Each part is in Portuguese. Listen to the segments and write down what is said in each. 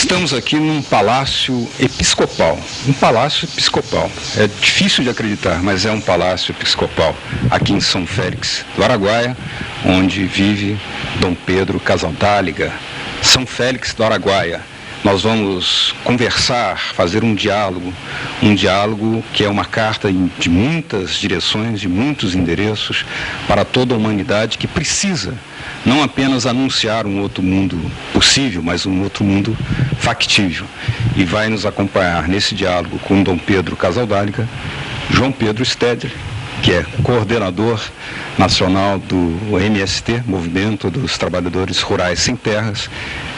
Estamos aqui num palácio episcopal. Um palácio episcopal. É difícil de acreditar, mas é um palácio episcopal. Aqui em São Félix do Araguaia, onde vive Dom Pedro Casaldáliga. São Félix do Araguaia. Nós vamos conversar, fazer um diálogo que é uma carta de muitas direções, de muitos endereços, para toda a humanidade que precisa não apenas anunciar um outro mundo possível, mas um outro mundo factível. E vai nos acompanhar nesse diálogo com Dom Pedro Casaldáliga, João Pedro Stedley, que é coordenador nacional do MST, Movimento dos Trabalhadores Rurais Sem Terras,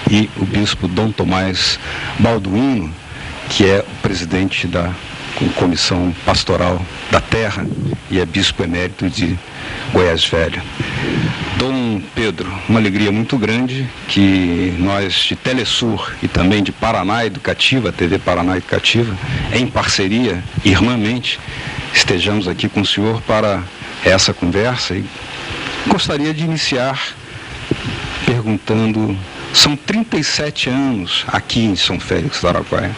e o bispo Dom Tomás Balduino, que é o presidente da Comissão Pastoral da Terra e é bispo emérito de Goiás Velho. Dom Pedro, uma alegria muito grande que nós de Telesur e também de Paraná Educativa, a TV Paraná Educativa, em parceria, irmãmente, estejamos aqui com o senhor para essa conversa e gostaria de iniciar perguntando, são 37 anos aqui em São Félix do Araguaia.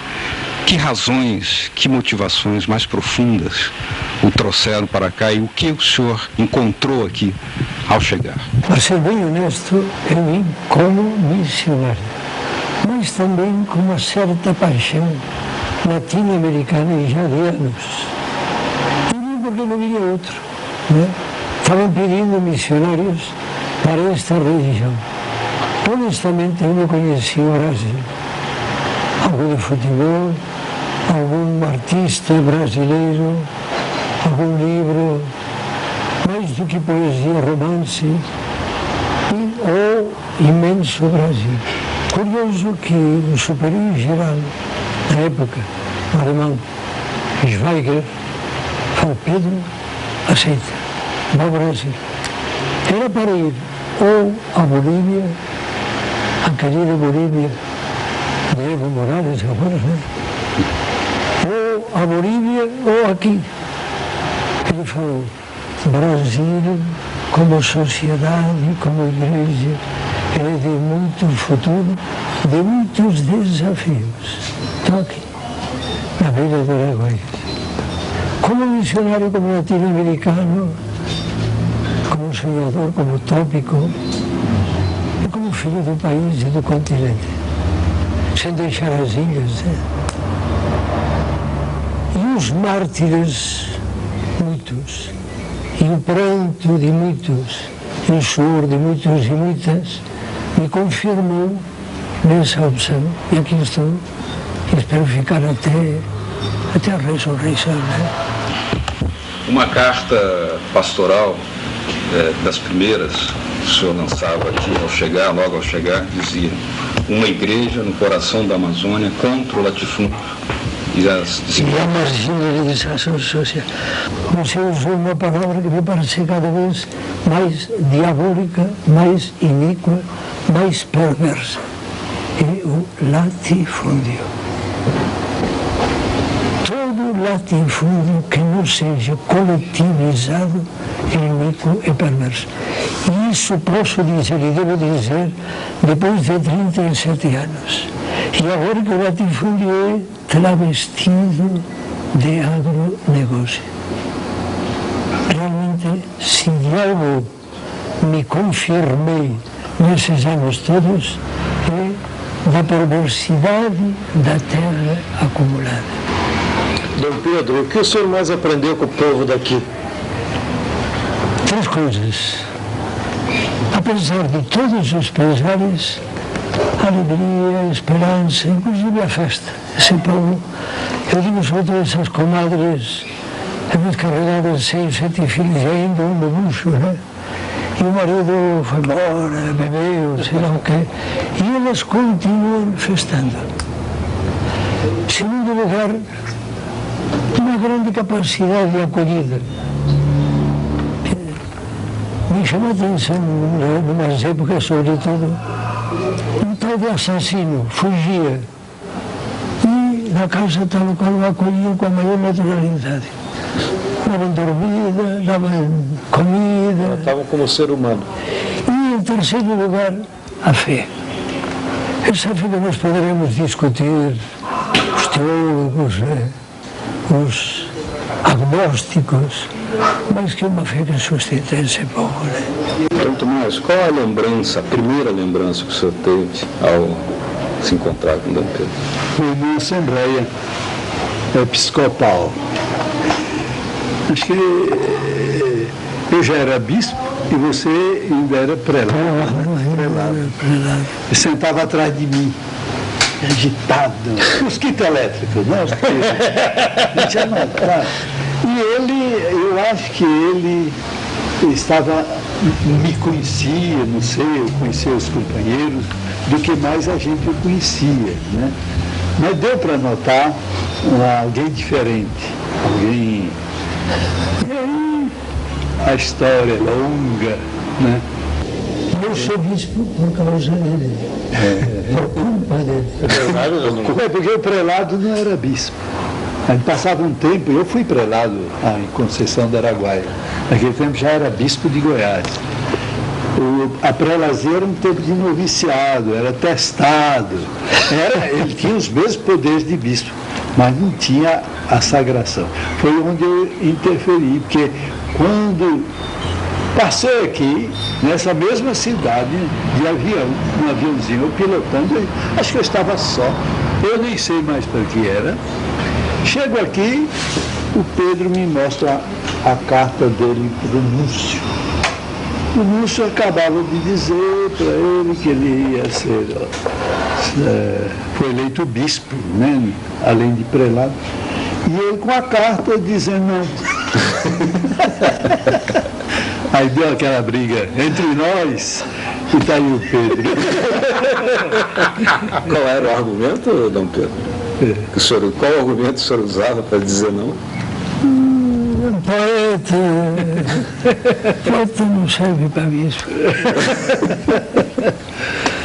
Que razões, que motivações mais profundas o trouxeram para cá e o que o senhor encontrou aqui ao chegar? Para ser bem honesto, eu vim como missionário, mas também com uma certa paixão latino-americana e já de anos. E nem porque não vinha outro, né? Estavam pedindo missionários para esta religião. Honestamente, eu não conhecia o Brasil. Algo de futebol, algum artista brasileiro, algum livro, mais do que poesia, romance, e o imenso Brasil. Curioso que o superior geral da época, o alemão Schweiger, falou: Pedro, aceita, vai ao Brasil. Era para ir ou a Bolívia, a querida Bolívia de Evo Morales, agora, né? Ou a Bolívia ou aqui. Ele falou: Brasil, como sociedade, como igreja, é de muito futuro, de muitos desafios. Estou aqui, na Vila do Araguaia. Como missionário, como latino-americano, como sonhador, como tópico, e como filho do país e do continente, sem deixar as ilhas, né? E os mártires, muitos, e o pranto de muitos, e o choro de muitos e muitas, me confirmou nessa opção. E aqui estou, e espero ficar até a ressurreição, né? Uma carta pastoral das primeiras que o senhor lançava aqui ao chegar, logo ao chegar, dizia: uma igreja no coração da Amazônia contra o latifúndio e a marginalização social. Você usou uma palavra que me parece cada vez mais diabólica, mais iníqua, mais perversa. É o latifúndio. Todo latifúndio que não seja coletivizado é iníquo e perverso. E isso posso dizer e devo dizer depois de 37 anos. E agora que o latifúndio é travestido de agronegócio. Realmente, se de algo me confirmei nesses anos todos, é da perversidade da terra acumulada. Dom Pedro, o que o senhor mais aprendeu com o povo daqui? Três coisas. Apesar de todos os pesares, alegria, esperança, inclusive a festa. Esse povo, eu digo sobre todas essas comadres, muito carregadas, 6, 7 filhos, ainda um no bucho, né? E o marido foi embora, bebeu, sei lá o quê. E elas continuam festando. Segundo lugar, uma grande capacidade de acolhida. Me chamou a atenção, em umas épocas, sobretudo, um tal de assassino fugia e na casa tal qual o acolhiam com a maior naturalidade. Davam dormida, davam comida. Estavam como ser humano. E em terceiro lugar, a fé. Essa vida nós poderemos discutir, os teólogos, os agnósticos, mas que uma fé que sustenta esse povo. Então, Tomás, qual a lembrança, a primeira lembrança que o senhor teve ao se encontrar com Dom Pedro? Foi numa assembleia episcopal. Acho que eu já era bispo e você ainda era prelado. Ele sentava atrás de mim, agitado, mosquito elétrico, né? E ele, eu acho que ele estava, me conhecia, não sei, eu conhecia os companheiros, do que mais a gente o conhecia, né? Mas deu para notar alguém diferente, alguém... E aí, a história é longa, né? Eu sou bispo por causa dele, por culpa dele. É porque o prelado não era bispo. A gente passava um tempo, eu fui prelado em Conceição do Araguaia. Naquele tempo já era bispo de Goiás. A prelazia era um tempo de noviciado, era testado. Ele tinha os mesmos poderes de bispo, mas não tinha a sagração. Foi onde eu interferi, porque quando passei aqui, nessa mesma cidade, de avião, um aviãozinho, eu pilotando, acho que eu estava só, eu nem sei mais para que era. Chego aqui, o Pedro me mostra a carta dele para o Núcio. O Núcio acabava de dizer para ele que ele ia ser, foi eleito bispo, né, além de prelado, e ele com a carta dizendo não. Aí deu aquela briga entre nós e está aí o Pedro. Qual era o argumento, Dom Pedro? Qual argumento o senhor usava para dizer não? Poeta não serve para bispo.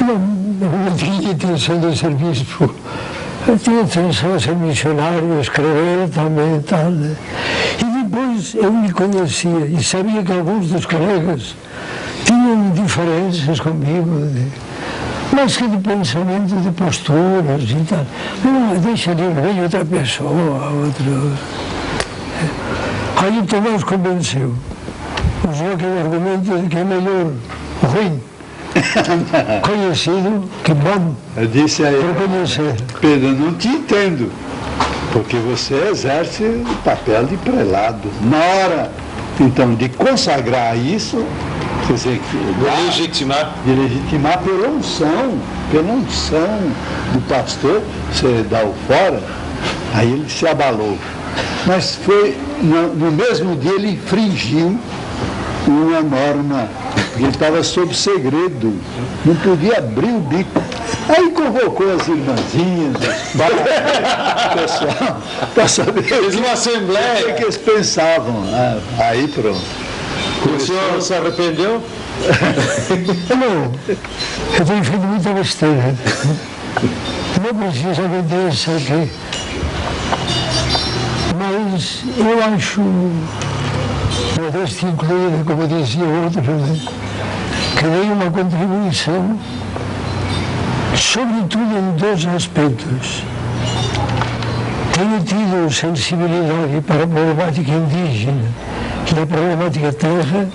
Não tinha intenção de ser bispo. Eu tinha intenção de ser missionário, escrever também e tal. E depois eu me conhecia e sabia que alguns dos colegas tinham diferenças comigo, mas que de pensamento, de posturas e tal. Não, deixa de ver outra pessoa, outro. Aí Tomás convenceu. Usou aquele argumento de que é melhor ruim conhecido que bom. Eu disse a ele, por conhecer. Pedro, não te entendo, porque você exerce o papel de prelado. Na hora, então, de consagrar isso, quer dizer, de legitimar pela unção do pastor, você dá o fora, aí ele se abalou. Mas foi, no mesmo dia ele infringiu uma norma, porque ele estava sob segredo, não podia abrir o bico. Aí convocou as irmãzinhas, o pessoal, para saber uma assembleia. o que eles pensavam. Aí pronto. O senhor se arrependeu? Não, eu tenho feito muita besteira. Não precisamente isso aqui. Mas eu acho, modesto incluído, como dizia outro, que dei uma contribuição, sobretudo em dois aspectos. Tenho tido sensibilidade para a problemática indígena e a problemática terra,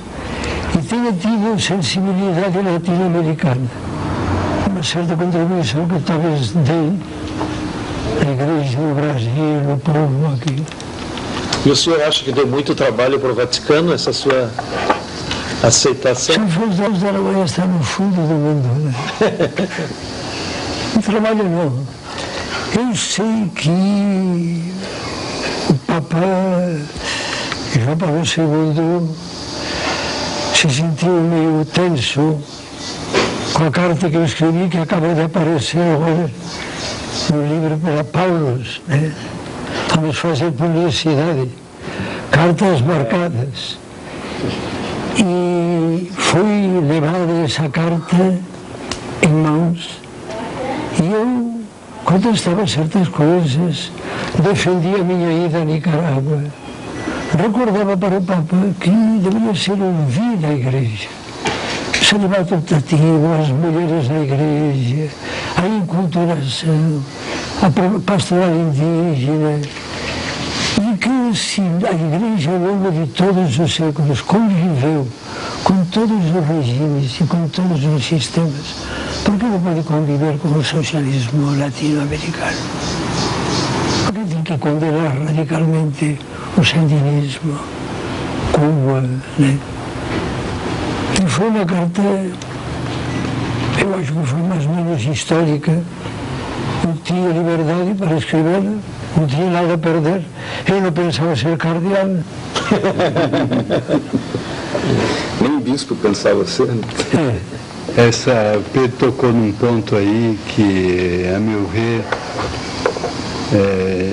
e tenho tido sensibilidade latino-americana. Uma certa contribuição que talvez dei à Igreja do Brasil, no povo aqui. E o senhor acha que deu muito trabalho para o Vaticano, essa sua aceitação? São José de Araguaia está no fundo do mundo, né? Não trabalho não. Eu sei que o Papa João Paulo II se sentiu meio tenso com a carta que eu escrevi, que acaba de aparecer agora no livro para Paulos, né? Vamos fazer publicidade, cartas marcadas. E foi levada essa carta em mãos e eu contestava certas coisas, defendia a minha ida a Nicarágua, recordava para o Papa que deveria ser ouvida a Igreja, celibato optativo, as mulheres na Igreja, a aculturação, a pastoral indígena, e que se a Igreja, ao longo de todos os séculos, conviveu com todos os regimes e com todos os sistemas, por que não pode conviver com o socialismo latino-americano? Por que tem que condenar radicalmente o sandinismo, Cuba, né? E foi uma carta, eu acho que foi mais ou menos histórica. Eu tinha liberdade para escrevê-la, não tinha nada a perder. Eu não pensava ser cardeal. Nem bispo pensava ser. Essa Pedro tocou num ponto aí que, a meu ver,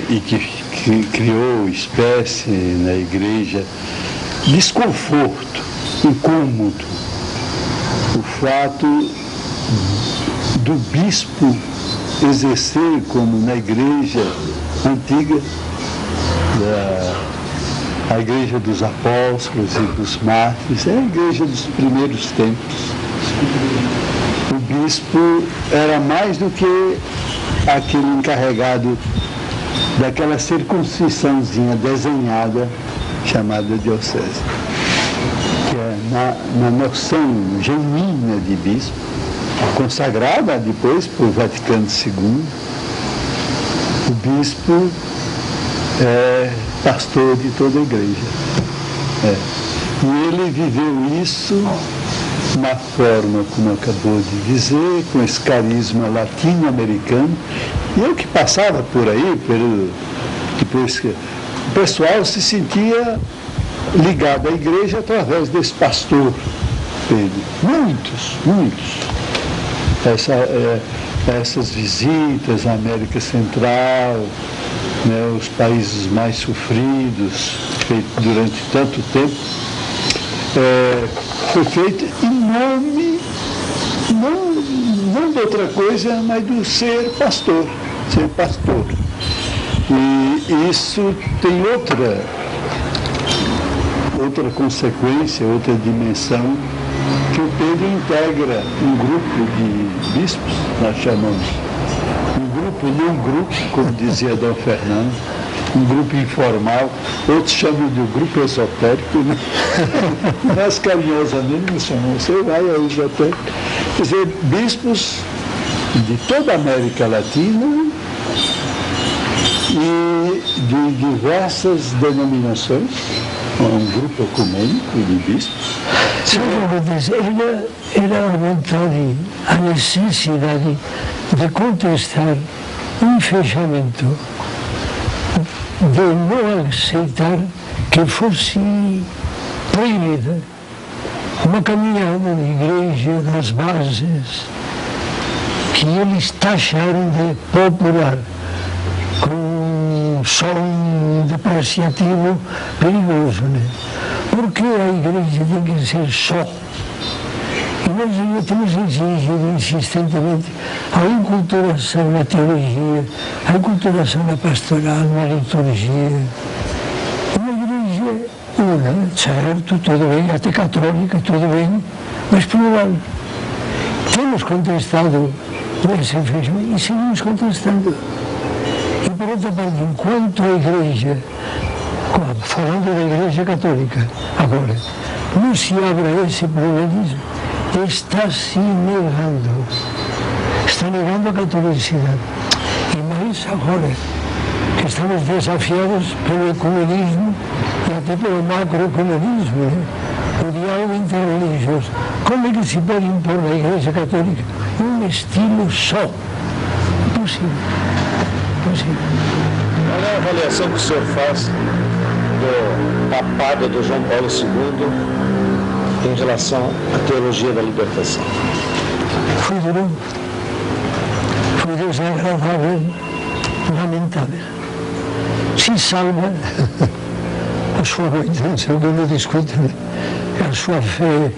e que criou espécie na igreja, desconforto, incômodo, o fato do bispo exercer, como na igreja antiga, a igreja dos apóstolos e dos mártires, é a igreja dos primeiros tempos. O bispo era mais do que aquele encarregado daquela circuncisãozinha desenhada chamada diocese, que é na noção genuína de bispo, consagrada depois por Vaticano II. O bispo é pastor de toda a igreja. E ele viveu isso na forma, como acabou de dizer, com esse carisma latino-americano. E eu que passava por aí, depois que o pessoal se sentia ligado à igreja através desse pastor Pedro. Muitos. Essas visitas à América Central, né, os países mais sofridos, feito durante tanto tempo, foi feito em nome, não de outra coisa, mas do ser pastor. E isso tem outra consequência, outra dimensão, que o Pedro integra um grupo de bispos, nós chamamos, um grupo, não grupo, como dizia Dom Fernando, um grupo informal, outros chamam de grupo esotérico, né? Nós carinhosamente nos chamamos, você vai ao esotérico. Quer dizer, bispos de toda a América Latina e de diversas denominações, um grupo ecumênico de bispos. Era a vontade, a necessidade de contestar um fechamento, de não aceitar que fosse proibida uma caminhada de igreja das bases que eles taxaram de popular, com um som depreciativo perigoso, né? Porque a igreja tem que ser só. E nós temos exigido insistentemente a enculturação na teologia, a enculturação na pastoral, na liturgia. Uma igreja una, certo, tudo bem, até católica, tudo bem, mas plural. Temos contestado esse fechamento e seguimos contestando. E por outra parte, enquanto a igreja, falando da Igreja Católica agora, não se abre a esse pluralismo, está se negando, está negando a catolicidade. E mais agora, que estamos desafiados pelo ecumenismo e até pelo macroecumenismo, né? O diálogo interreligioso. Como é que se pode impor na Igreja Católica um estilo só? Impossível. Qual é a avaliação que o senhor faz do papado do João Paulo II em relação à teologia da libertação? Foi duro, foi desagradável, lamentável. Se salva a sua intenção, eu não discuto, a sua fé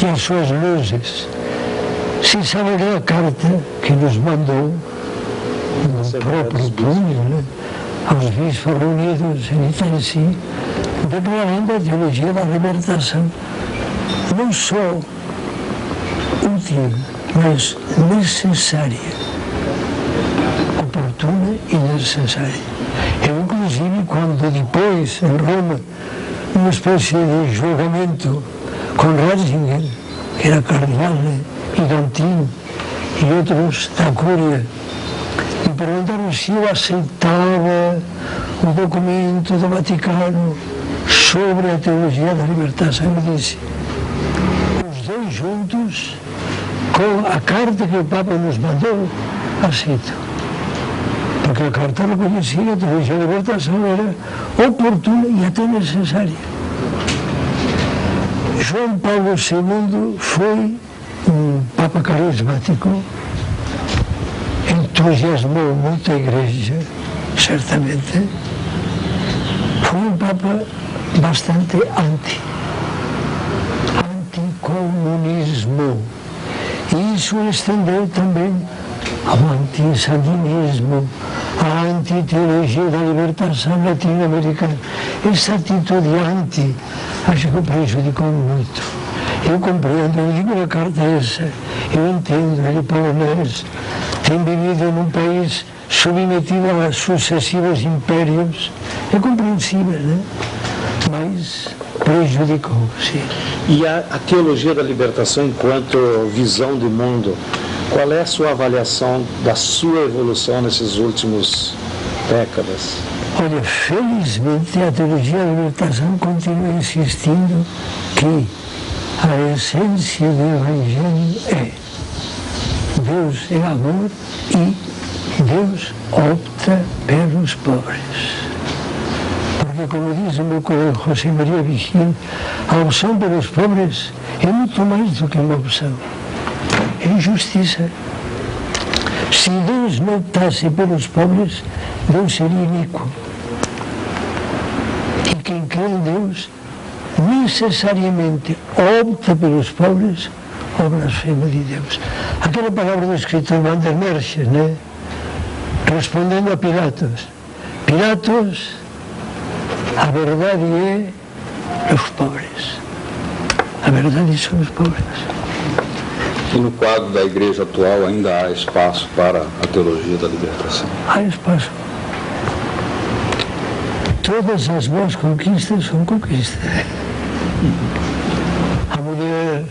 e as suas luzes. Se salva aquela carta que nos mandou no próprio punho, né, aos bispos reunidos em Itaci, declarando a teologia da libertação, não só útil, mas necessária. necessária. Eu, inclusive, quando depois, em Roma, uma espécie de julgamento com Ratzinger, que era cardeal, e Dantin, e outros da Cúria, me perguntaram se eu aceitava o documento do Vaticano sobre a teologia da libertação. Eu disse, os dois juntos, com a carta que o Papa nos mandou, aceito. Porque a carta reconhecia que a teologia da libertação era oportuna e até necessária. João Paulo II foi um Papa carismático, entusiasmou muito a Igreja, certamente. Foi um Papa bastante anticomunismo. E isso estendeu também ao anti-sandinismo, à anti-teologia da libertação latino-americana. Essa atitude anti, acho que o prejudicou muito. Eu compreendo, eu digo na carta essa, eu entendo, ele é polonês, tem vivido num país submetido a sucessivos impérios, é compreensível, né? Mas prejudicou, sim. E a teologia da libertação enquanto visão de mundo, qual é a sua avaliação da sua evolução nesses últimos décadas? Olha, felizmente a teologia da libertação continua insistindo que a essência do Evangelho é Deus é amor e Deus opta pelos pobres. Porque, como diz o meu colega José Maria Vigil, a opção pelos pobres é muito mais do que uma opção. É justiça. Se Deus não optasse pelos pobres, Deus seria iníquo. E quem crê em Deus necessariamente opta pelos pobres ou blasfema de Deus. Aquela palavra do escritor Van der Merch, né? Respondendo a Pilatos. Pilatos, a verdade é os pobres. A verdade são os pobres. E no quadro da igreja atual ainda há espaço para a teologia da libertação? Há espaço. Todas as boas conquistas são conquistas. A mulher,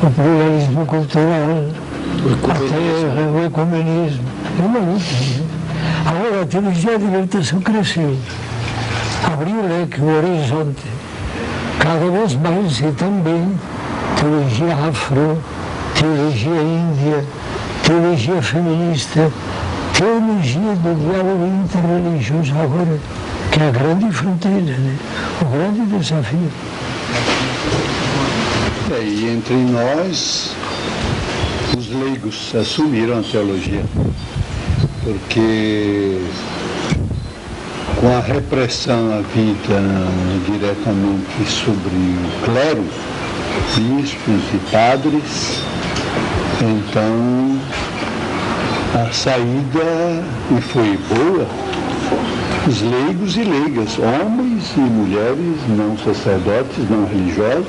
o pluralismo cultural, a terra, o ecumenismo. É uma luta. Né? Agora a teologia da libertação cresceu. Abriu o leque, o horizonte. Cada vez mais e também teologia afro, teologia índia, teologia feminista, teologia do diálogo interreligioso agora, que é a grande fronteira, né? O grande desafio. E entre nós, os leigos assumiram a teologia, porque com a repressão havida diretamente sobre o clero, bispos e padres, então a saída, e foi boa, os leigos e leigas, homens e mulheres, não sacerdotes, não religiosos,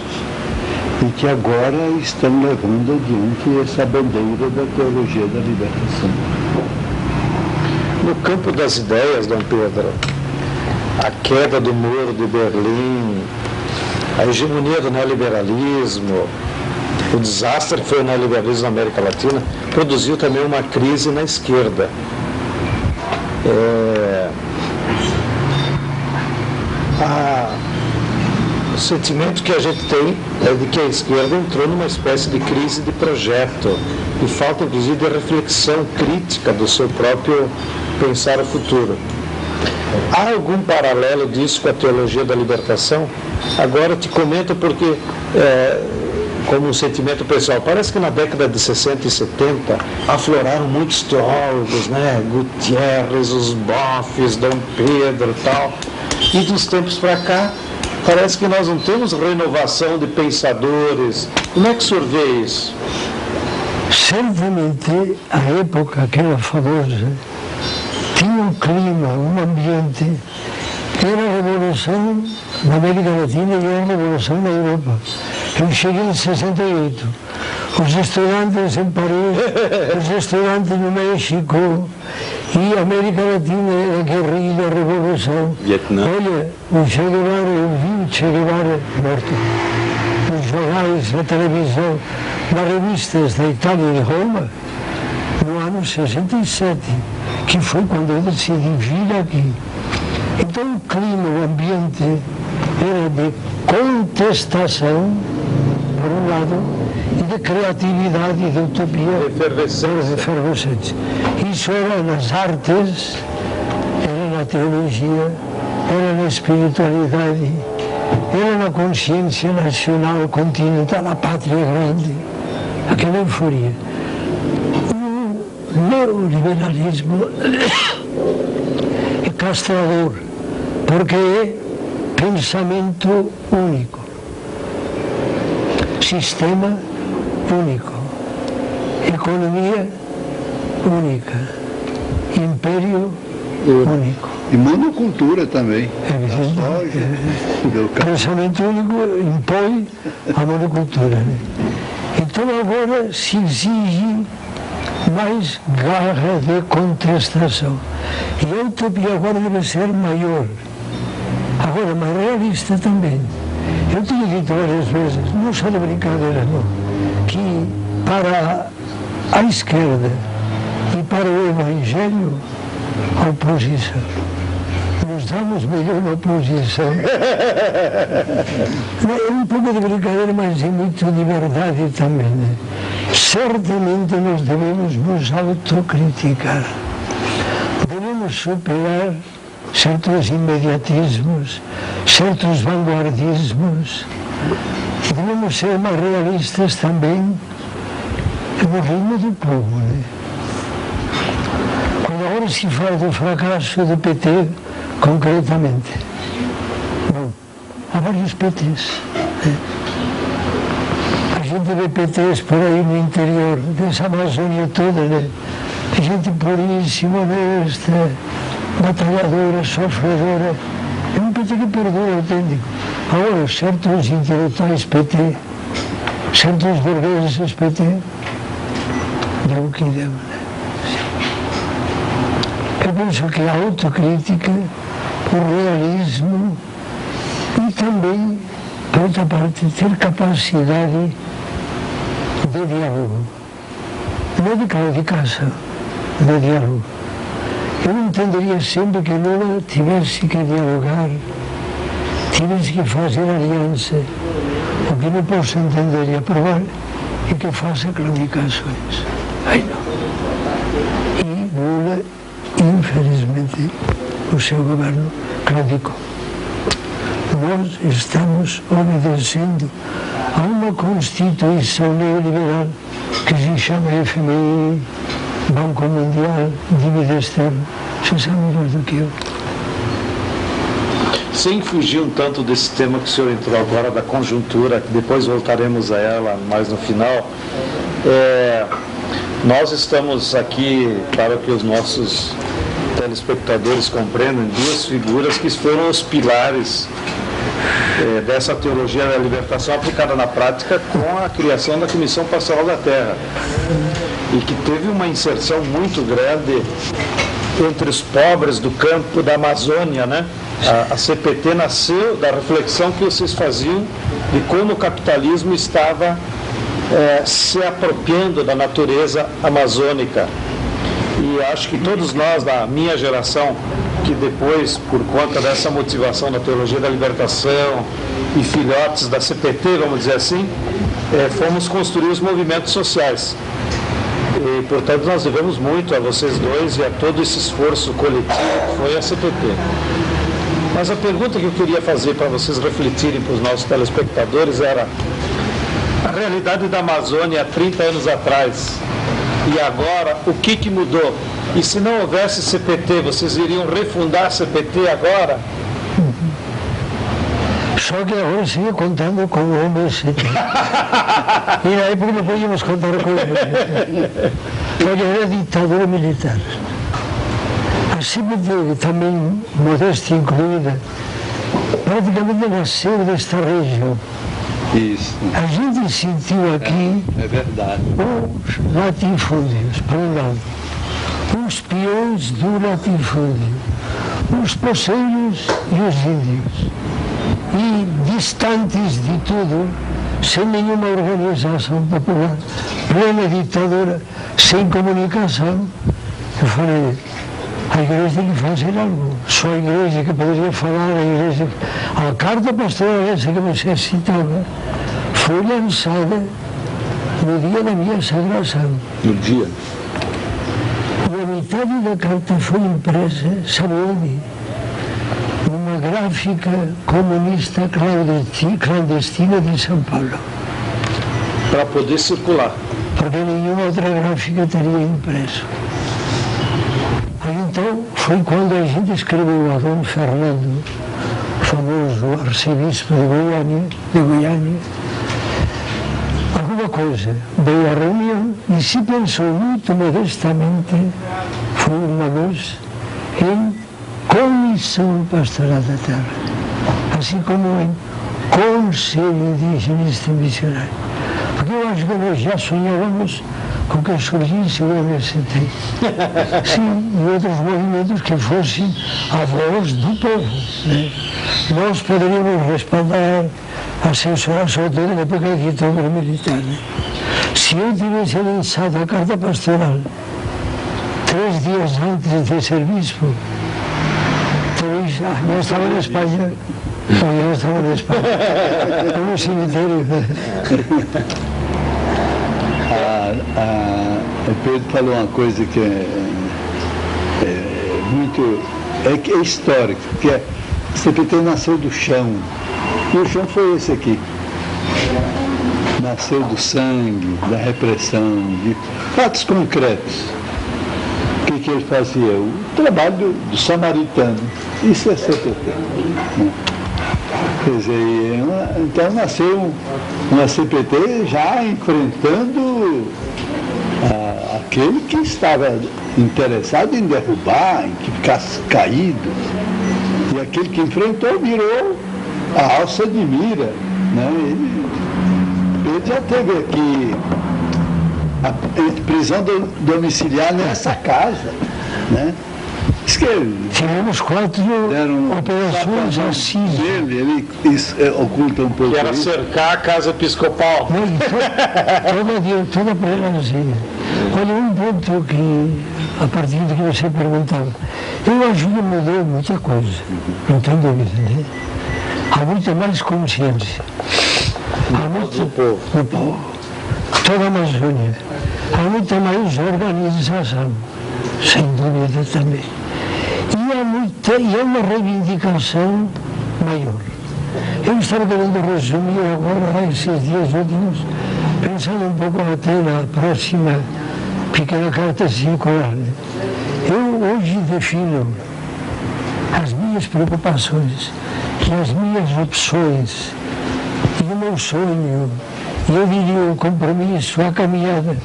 e que agora estão levando adiante essa bandeira da teologia da libertação. No campo das ideias, Dom Pedro, a queda do Muro de Berlim, a hegemonia do neoliberalismo, o desastre que foi o neoliberalismo na América Latina, produziu também uma crise na esquerda. O sentimento que a gente tem é de que a esquerda entrou numa espécie de crise de projeto e falta, inclusive, de reflexão crítica do seu próprio pensar o futuro. Há algum paralelo disso com a teologia da libertação? Agora te comento porque, como um sentimento pessoal, parece que na década de 60 e 70 afloraram muitos teólogos, né? Gutierrez, os Boffes, Dom Pedro e tal. E dos tempos para cá, parece que nós não temos renovação de pensadores. Como é que o senhor vê isso? Certamente, a época, aquela famosa, tinha um clima, um ambiente. Era a revolução na América Latina e era a revolução na Europa. Eu cheguei em 68. Os estudantes em Paris, os estudantes no México E a América Latina é a guerra e a revolução. Vietnã. Olha, o Che Guevara, eu vi o Che Guevara morto. Nos jornais, na televisão, nas revistas da Itália e de Roma, no ano 67, que foi quando eu decidi vir aqui. Então o clima, o ambiente era de contestação, por um lado, e de criatividade e de utopia. Efervescência. Isso era nas artes, era na teologia, era na espiritualidade, era na consciência nacional continental, a pátria grande, aquela euforia. O neoliberalismo é castrador, porque é pensamento único, sistema único, economia única, império único. E monocultura também. Pensamento único impõe a monocultura. Né? Então agora se exige mais garra de contestação. E a utopia agora deve ser maior. Agora, mais realista também. Eu tenho dito várias vezes, não só de brincadeira, não, que para a esquerda e para o Evangelho, a oposição. Nos damos melhor na oposição. É um pouco de brincadeira, mas é muito de verdade também. Né? Certamente nós devemos nos autocriticar. Devemos superar certos imediatismos, certos vanguardismos. Devemos ser mais realistas também no ritmo do povo. Né? Quando agora se fala do fracasso do PT, concretamente, bom, há vários PTs. Né? A gente vê PTs por aí no interior dessa Amazônia toda, né? Gente puríssima, honesta, batalhadora, sofredora. É um PT que perdura autêntico. Agora, certos intelectuais PT, certos burgueses PT, deu o que deu. Né? Eu penso que a autocrítica, o realismo e também, por outra parte, ter capacidade de diálogo. Não de claudicação, de diálogo. Eu entenderia sempre que Lula tivesse que dialogar, tivesse que fazer aliança. O que não posso entender e aprovar é que faça claudicações. Ai não. E Lula, infelizmente, o seu governo claudicou. Nós estamos obedecendo a uma Constituição neoliberal que se chama FMI, Banco Mundial, dívida externa. Você sabe melhor do que eu. Sem fugir um tanto desse tema que o senhor entrou agora, da conjuntura, que depois voltaremos a ela mais no final, nós estamos aqui, para que os nossos telespectadores compreendam, duas figuras que foram os pilares dessa teologia da libertação aplicada na prática com a criação da Comissão Pastoral da Terra, e que teve uma inserção muito grande entre os pobres do campo da Amazônia, né? A CPT nasceu da reflexão que vocês faziam de como o capitalismo estava se apropriando da natureza amazônica. E acho que todos nós, da minha geração, que depois, por conta dessa motivação da teologia da libertação e filhotes da CPT, vamos dizer assim, fomos construir os movimentos sociais. E, portanto, nós devemos muito a vocês dois e a todo esse esforço coletivo que foi a CPT. Mas a pergunta que eu queria fazer para vocês refletirem para os nossos telespectadores era a realidade da Amazônia há 30 anos atrás e agora, o que mudou? E se não houvesse CPT, vocês iriam refundar a CPT agora? Só que agora sigue contando com o MST. E na época não podíamos contar com ele. Porque era ditadura militar. A CPT, também, modéstia incluída, praticamente nasceu desta região. Isso. A gente sentiu aqui É verdade. os latifúndios, por um lado. os peões do latifúndio, os poceiros e os índios. E distantes de tudo, sem nenhuma organização popular, plena ditadura, sem comunicação, eu falei, a igreja tem que fazer algo. Só a igreja que poderia falar, a igreja... A carta pastoral essa que você citava foi lançada no dia da minha sagração. No dia? E a metade da carta foi impressa, sabe onde? Numa gráfica comunista clandestina de São Paulo. Para poder circular. Porque nenhuma outra gráfica teria impresso. Aí então foi quando a gente escreveu a Dom Fernando, o famoso arcebispo de Goiânia, alguma coisa. Veio à reunião e se pensou muito modestamente, foi uma vez, em Comissão Pastoral da Terra, assim como em Conselho Indigenista e Missionário. Porque eu acho que nós já sonhávamos com que surgisse o MST. Sim, e outros movimentos que fossem a voz do povo. Né? Nós poderíamos respaldar a censura, sobretudo na época da ditadura militar. Né? Se eu tivesse lançado a carta pastoral 3 dias antes de ser bispo, eu estava na Espanha. Eu estava na Espanha, no cemitério. O Pedro falou uma coisa que é histórica, que é o CPT nasceu do chão, e o chão foi esse aqui. Nasceu do sangue, da repressão, de fatos concretos. O que ele fazia? O trabalho do samaritano. Isso é CPT. Quer dizer, então nasceu uma CPT já enfrentando aquele que estava interessado em derrubar, em que ficasse caído. E aquele que enfrentou virou a alça de mira. Né? Ele já teve aqui a prisão domiciliar nessa casa. Né? Tivemos 4 operações assim. Ele oculta um pouco. Que era cercar a casa episcopal. Toda plenazinha. Olha, um ponto que, a partir do que você perguntava, eu acho que mudou muita coisa, não tem dúvida, né? Há muita mais consciência. Há muito no povo, toda a Amazônia. Há muita mais organização, sem dúvida também. E é uma reivindicação maior. Eu estava querendo resumir agora, esses dias últimos, pensando um pouco até na próxima pequena carta circular. Eu hoje defino as minhas preocupações e as minhas opções e o meu sonho, e eu diria o compromisso, a caminhada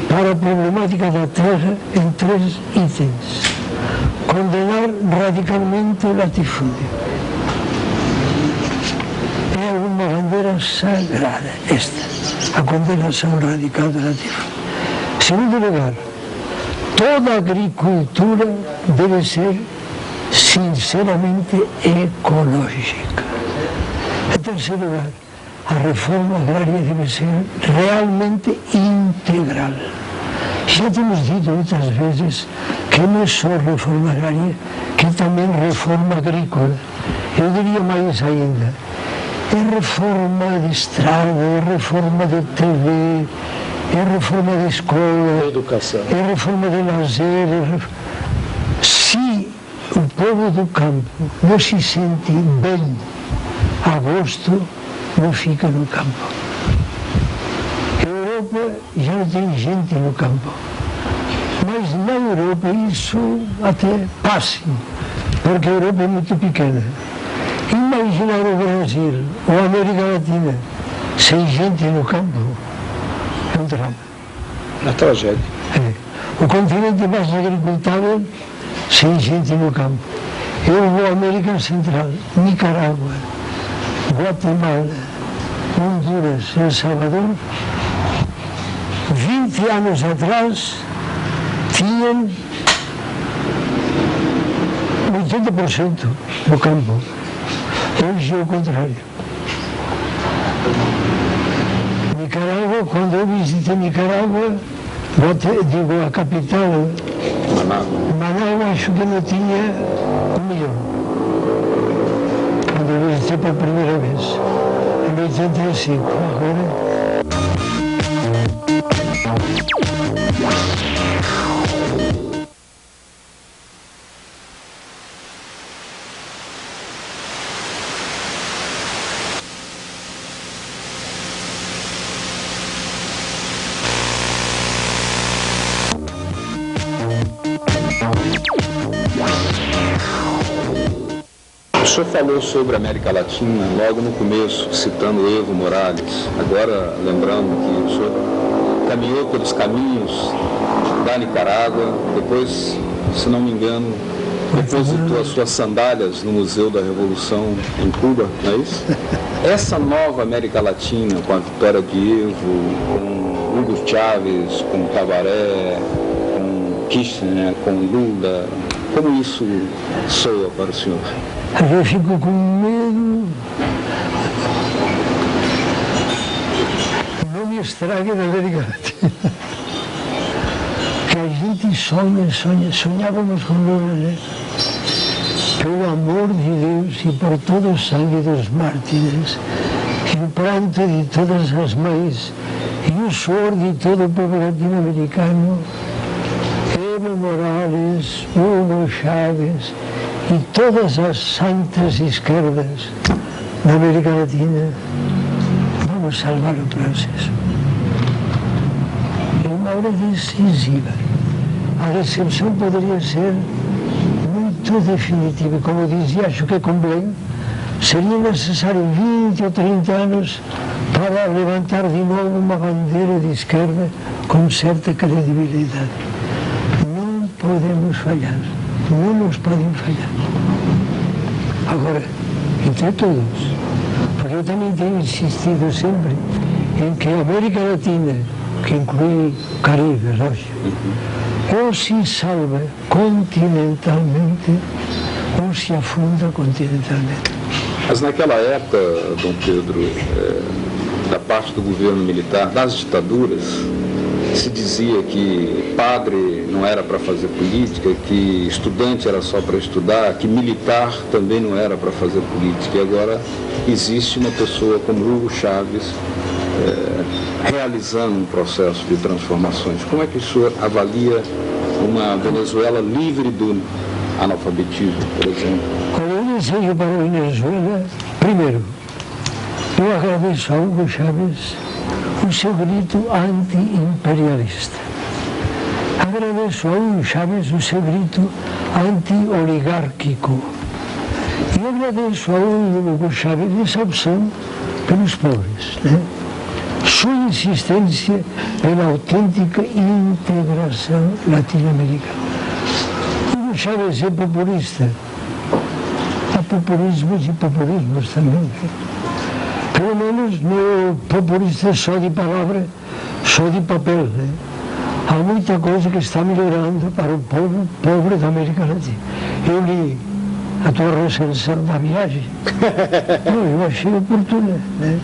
para a problemática da terra em 3 itens. Condenar radicalmente o latifúndio. É uma bandeira sagrada, esta, a condenação radical do latifúndio. Segundo lugar, toda a agricultura deve ser sinceramente ecológica. Em terceiro lugar, a reforma agrária deve ser realmente integral. Já temos dito muitas vezes que não é só reforma agrária, que também reforma agrícola. Eu diria mais ainda, é reforma de estrada, é reforma de TV, é reforma de escola, educação. É reforma de lazer. Se o povo do campo não se sente bem a gosto, não fica no campo. A Europa já não tem gente no campo. Mas na Europa isso até passa, porque a Europa é muito pequena. Imaginar o Brasil ou a América Latina sem gente no campo é um drama. Uma tragédia. É. O continente mais agricultável sem gente no campo. Eu vou à América Central, Nicarágua, Guatemala, Honduras, El Salvador. 20 anos atrás tinham 80% do campo. Hoje é o contrário. Nicarágua, quando eu visitei Nicarágua, digo, a capital, Managua, acho que não tinha 1 milhão. Quando eu visitei pela primeira vez, em 85. Agora, O senhor falou sobre a América Latina logo no começo, citando Evo Morales. Agora, lembrando que o senhor caminhou pelos caminhos da Nicarágua, depois, se não me engano, depositou as suas sandálias no Museu da Revolução em Cuba, não é isso? Essa nova América Latina, com a vitória de Evo, com Hugo Chávez, com Tabaré, com Kirchner, com Lula, como isso soa para o senhor? eu fico com medo. Não me estrague da América Latina. Que a gente sonhávamos com Lula, né? Pelo amor de Deus e por todo o sangue dos mártires, e o pranto de todas as mães, e o suor de todo o povo latino-americano, Evo Morales, Hugo Chávez e todas as santas esquerdas da América Latina, vamos salvar o processo. É uma hora decisiva. A recepção poderia ser muito definitiva. Como dizia, acho que é complexo, seria necessário 20 ou 30 anos para levantar de novo uma bandeira de esquerda com certa credibilidade. Não podemos falhar. Não nos podem falhar. Agora, entre todos, porque eu também tenho insistido sempre em que a América Latina, que inclui o Caribe, lógico, ou se salva continentalmente ou se afunda continentalmente. Mas naquela época, Dom Pedro, da parte do governo militar, das ditaduras, se dizia que padre não era para fazer política, que estudante era só para estudar, que militar também não era para fazer política. E agora existe uma pessoa como Hugo Chávez realizando um processo de transformações. Como é que o senhor avalia uma Venezuela livre do analfabetismo, por exemplo? Quando eu desejo para a Venezuela, primeiro, eu agradeço a Hugo Chávez o seu grito anti-imperialista. Agradeço a Hugo Chávez o seu grito anti-oligárquico. E agradeço a Hugo Chávez essa opção pelos pobres, né? Sua insistência pela autêntica integração latino-americana. Hugo Chávez é populista. Há populismos e populismos também. Pelo menos não é populista só de palavra, só de papel, né? Há muita coisa que está melhorando para o povo pobre da América Latina. Eu li a tua recensão da viagem. Eu achei oportuna, né?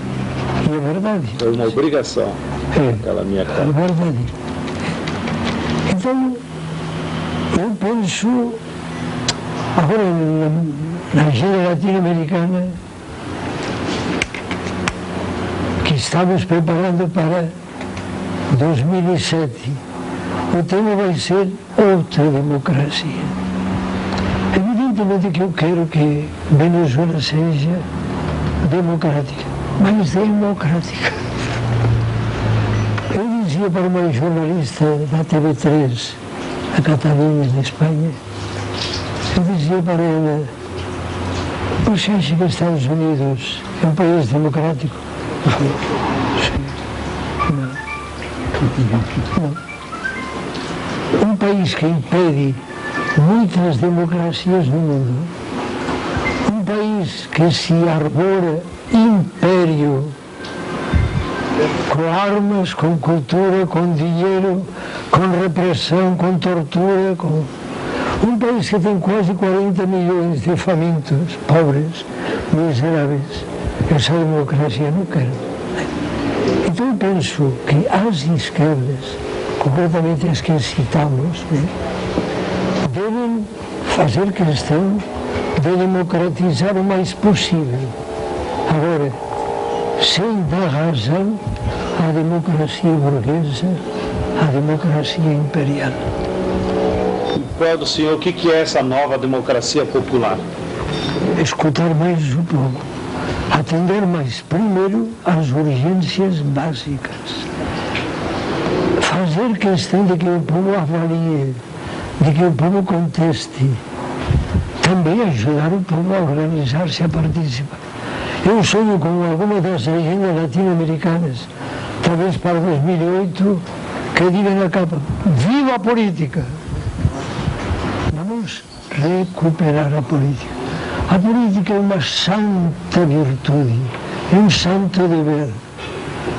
E é verdade. É uma obrigação. Aquela minha cara. É verdade. Então, eu penso, agora na agenda latino-americana, que estamos preparando para 2007, o tema vai ser outra democracia. Evidentemente que eu quero que Venezuela seja democrática, mas democrática. Eu dizia para uma jornalista da TV3, a Catalunha, na Espanha, eu dizia para ela: você acha que os Estados Unidos é um país democrático? Não. Um país que impede muitas democracias no mundo, um país que se arbora império, com armas, com cultura, com dinheiro, com repressão, com tortura, Um país que tem quase 40 milhões de famintos, pobres, miseráveis, essa democracia não quer. Então eu penso que as esquerdas, concretamente as que citamos, devem fazer questão de democratizar o mais possível. Agora, sem dar razão à democracia burguesa, à democracia imperial. Qual é do senhor, o que é essa nova democracia popular? Escutar mais o povo, atender mais, primeiro, às urgências básicas. Fazer questão de que o povo avalie, de que o povo conteste. Também ajudar o povo a organizar-se, a participar. Eu sonho com alguma das legendas latino-americanas, talvez para 2008, que diga na capa: viva a política! Vamos recuperar a política. A política é uma santa virtude, é um santo dever,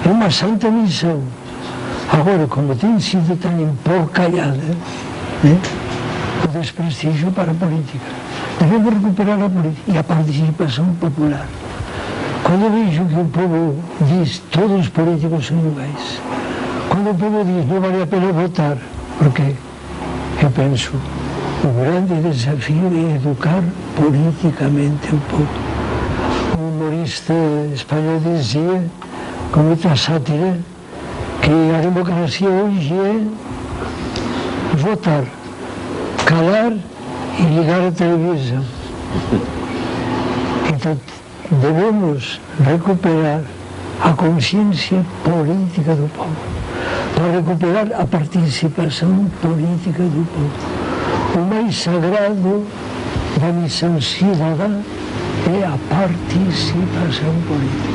é uma santa missão. Agora, como tem sido tão emporcalhada, o desprestígio para a política. Devemos recuperar a política e a participação popular. Quando eu vejo que o povo diz que todos os políticos são iguais, quando o povo diz não vale a pena votar, porque eu penso, o grande desafio é educar politicamente o povo. Um humorista espanhol dizia, com muita sátira, que a democracia hoje é votar, calar e ligar a televisão. Então, devemos recuperar a consciência política do povo, para recuperar a participação política do povo. O mais sagrado da missão cidadã é a participação política.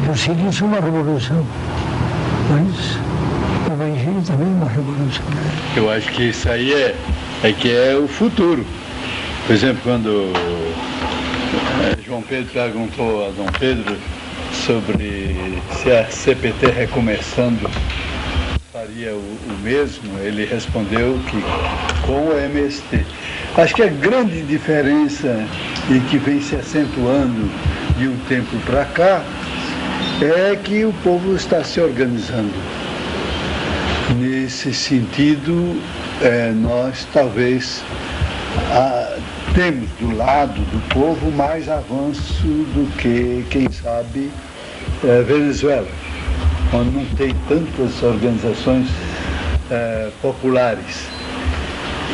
Eu sei que isso é uma revolução, mas o Evangelho também é uma revolução. Eu acho que isso aí é o futuro. Por exemplo, quando João Pedro perguntou a Dom Pedro sobre se a CPT recomeçando faria o mesmo, ele respondeu que com o MST. Acho que a grande diferença e que vem se acentuando de um tempo para cá é que o povo está se organizando. Nesse sentido, nós talvez temos do lado do povo mais avanço do que, quem sabe, Venezuela, onde não tem tantas organizações populares.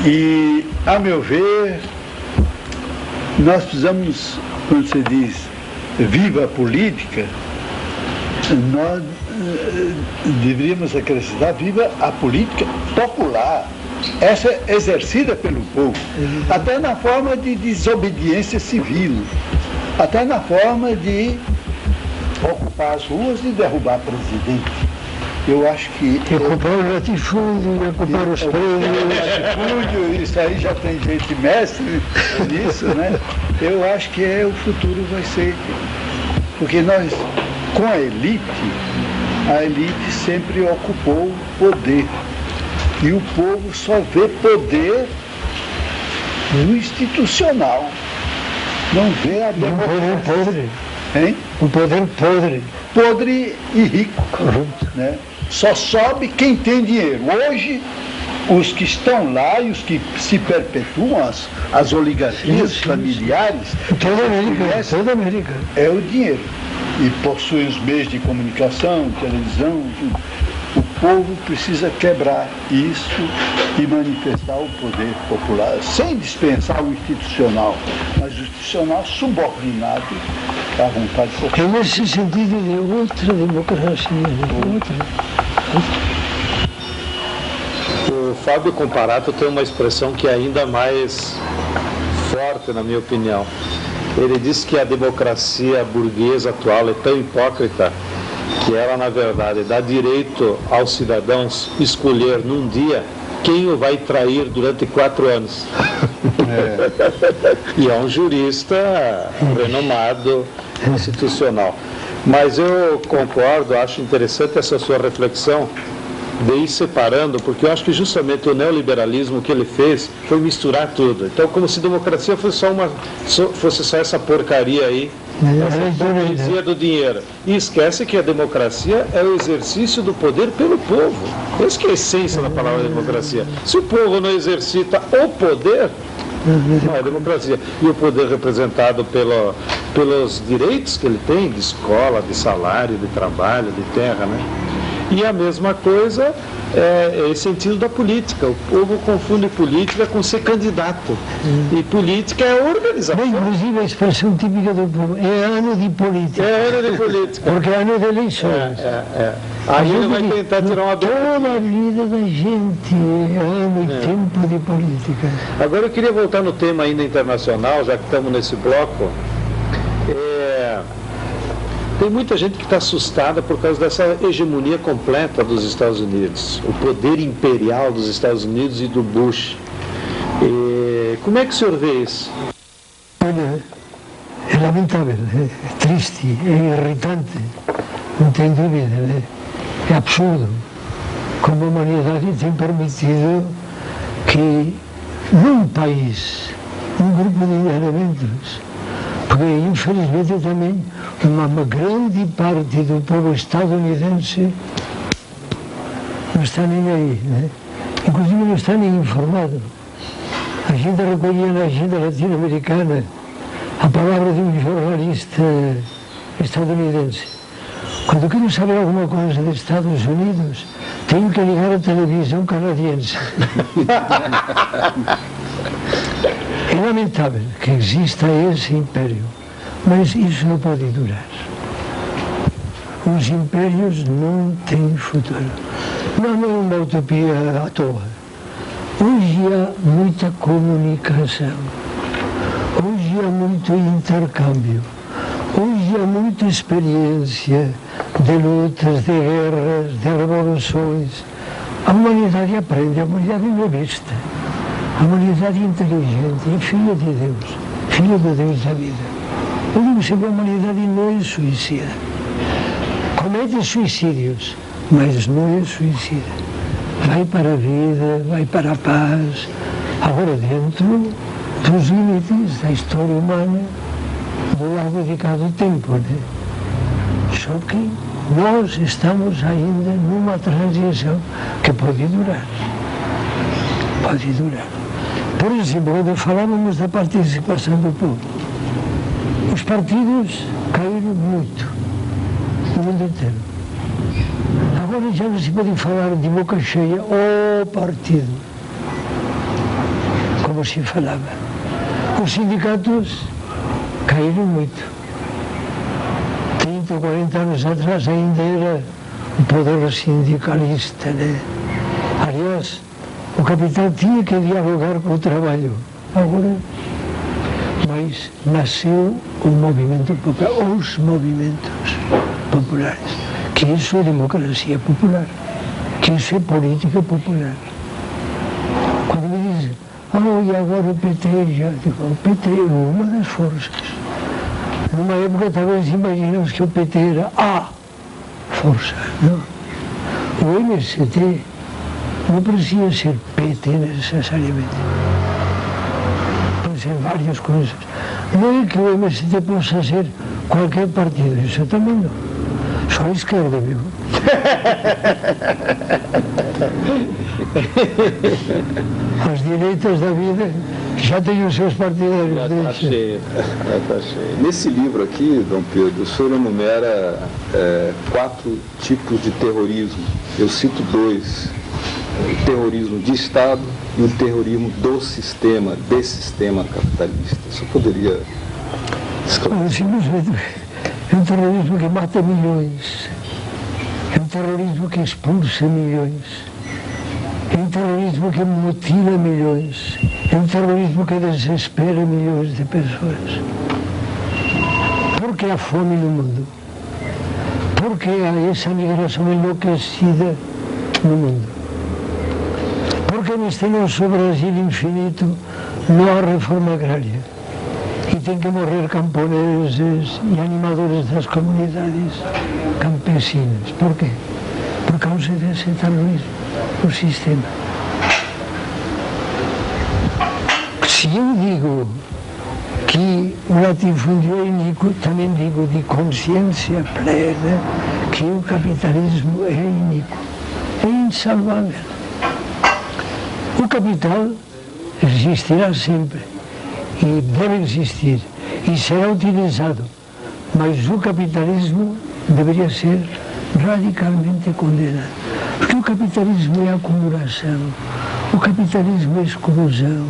E, a meu ver, nós precisamos, quando se diz viva a política, nós deveríamos acrescentar viva a política popular, essa é exercida pelo povo, até na forma de desobediência civil, até na forma de ocupar as ruas e derrubar presidente. Eu acho que... ocupar o latifúndio, ocupar os prédios. Isso aí já tem gente mestre nisso, né? Eu acho que o futuro vai ser... Porque nós, com a elite sempre ocupou poder. E o povo só vê poder no institucional. Não vê a democracia. Um poder podre. Hein? Um poder podre. Podre e rico. Né? Só sobe quem tem dinheiro. Hoje, os que estão lá e os que se perpetuam, as oligarquias familiares, toda a América. É o dinheiro. E possuem os meios de comunicação, televisão, tudo. O povo precisa quebrar isso e manifestar o poder popular, sem dispensar o institucional, mas o institucional subordinado à vontade popular. É nesse sentido de outra democracia, O Fábio Comparato tem uma expressão que é ainda mais forte, na minha opinião. Ele diz que a democracia burguesa atual é tão hipócrita que ela, na verdade, dá direito aos cidadãos escolher num dia quem o vai trair durante 4 anos. E é um jurista renomado, institucional. Mas eu concordo, acho interessante essa sua reflexão de ir separando, porque eu acho que justamente o neoliberalismo que ele fez foi misturar tudo. Então, como se democracia fosse só essa porcaria aí, essa hipocrisia do dinheiro. E esquece que a democracia é o exercício do poder pelo povo. Essa que é a essência da palavra democracia. Se o povo não exercita o poder, não é democracia. E o poder representado pelos direitos que ele tem, de escola, de salário, de trabalho, de terra, né? E a mesma coisa é esse sentido da política. O povo confunde política com ser candidato. E política é organização. Bem, inclusive a expressão típica do povo é ano de política. É ano de política. Porque é ano de eleições. Aí ele vai tentar tirar uma toda a vida da gente é ano e tempo de política. Agora eu queria voltar no tema ainda internacional, já que estamos nesse bloco. Tem muita gente que está assustada por causa dessa hegemonia completa dos Estados Unidos, o poder imperial dos Estados Unidos e do Bush. Como é que o senhor vê isso? Olha, é lamentável, é triste, é irritante, não tem dúvida, é absurdo como a humanidade tem permitido que num país, um grupo de elementos, porque infelizmente também uma grande parte do povo estadunidense não está nem aí, né? Inclusive não está nem informado. A gente recolhia na agenda latino-americana a palavra de um jornalista estadunidense. Quando quero saber alguma coisa dos Estados Unidos, tenho que ligar à televisão canadiense. É lamentável que exista esse império, mas isso não pode durar. Os impérios não têm futuro. Não é uma utopia à toa. Hoje há muita comunicação, hoje há muito intercâmbio, hoje há muita experiência de lutas, de guerras, de revoluções. A humanidade aprende, a humanidade não é besta. A humanidade inteligente é filha de Deus, filha do Deus da vida. Eu digo sempre, a humanidade não é suicida. Comete suicídios, mas não é suicida. Vai para a vida, vai para a paz, agora dentro dos limites da história humana, do lado de cada tempo, né? Só que nós estamos ainda numa transição que pode durar. Pode durar. Por exemplo, quando falávamos da participação do povo, os partidos caíram muito no mundo inteiro. Agora já não se pode falar de boca cheia, o partido, como se falava. Os sindicatos caíram muito. 30 ou 40 anos atrás ainda era o poder sindicalista, né? Aliás, o capital tinha que dialogar com o trabalho. Agora, mas nasceu o movimento popular, os movimentos populares, que isso é democracia popular, que isso é política popular. Quando me dizem, e agora o PT já, digo, o PT é uma das forças. Numa época talvez imaginamos que o PT era a força, não? O MST não precisa ser PT necessariamente. Pode ser várias coisas. Não é que o MST possa ser qualquer partido, isso também não. Só a esquerda, viu? As direitas da vida já têm os seus partidários. Já está cheio. Nesse livro aqui, Dom Pedro, o senhor enumera 4 tipos de terrorismo. Eu cito 2. O terrorismo de Estado e o terrorismo desse sistema capitalista. O senhor poderia esclarecer? É um terrorismo que mata milhões, é um terrorismo que expulsa milhões, é um terrorismo que mutila milhões, é um terrorismo que desespera milhões de pessoas. Por que há fome no mundo? Por que há essa migração enlouquecida no mundo? Por que neste nosso Brasil infinito não há reforma agrária? E tem que morrer camponeses e animadores das comunidades campesinas. Por quê? por causa desse terrorismo do sistema. Se eu digo que o latifúndio é iníquo, também digo de consciência plena que o capitalismo é iníquo, é insalvável. O capital existirá sempre e deve existir e será utilizado, mas o capitalismo deveria ser radicalmente condenado, porque o capitalismo é acumulação, o capitalismo é exclusão,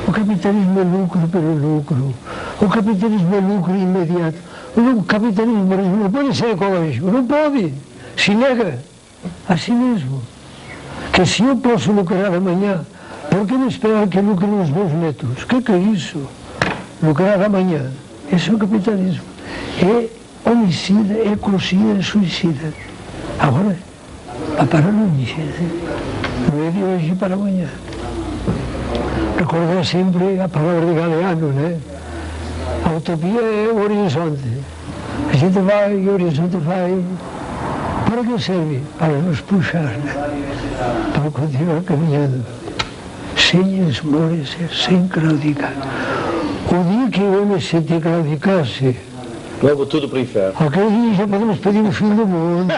o capitalismo é lucro pelo lucro, o capitalismo é lucro imediato. O capitalismo não pode ser ecológico, não pode, se nega a si mesmo. Que se eu posso lucrar amanhã, por que não esperar que lucrem os meus netos? O que é isso? Lucrar amanhã. Esse é o capitalismo. É homicida, ecocida, é suicida. Agora, para não dizer, não é de hoje para amanhã. Recordar sempre a palavra de Galeano, né? A utopia é o horizonte. A gente vai e o horizonte vai. Para que serve? Para nos puxar, né? Para continuar caminhando. Sem esmorecer, sem claudicar. O dia que o MST claudicasse, logo tudo para o inferno. Aquele dia já podemos pedir o fim do mundo.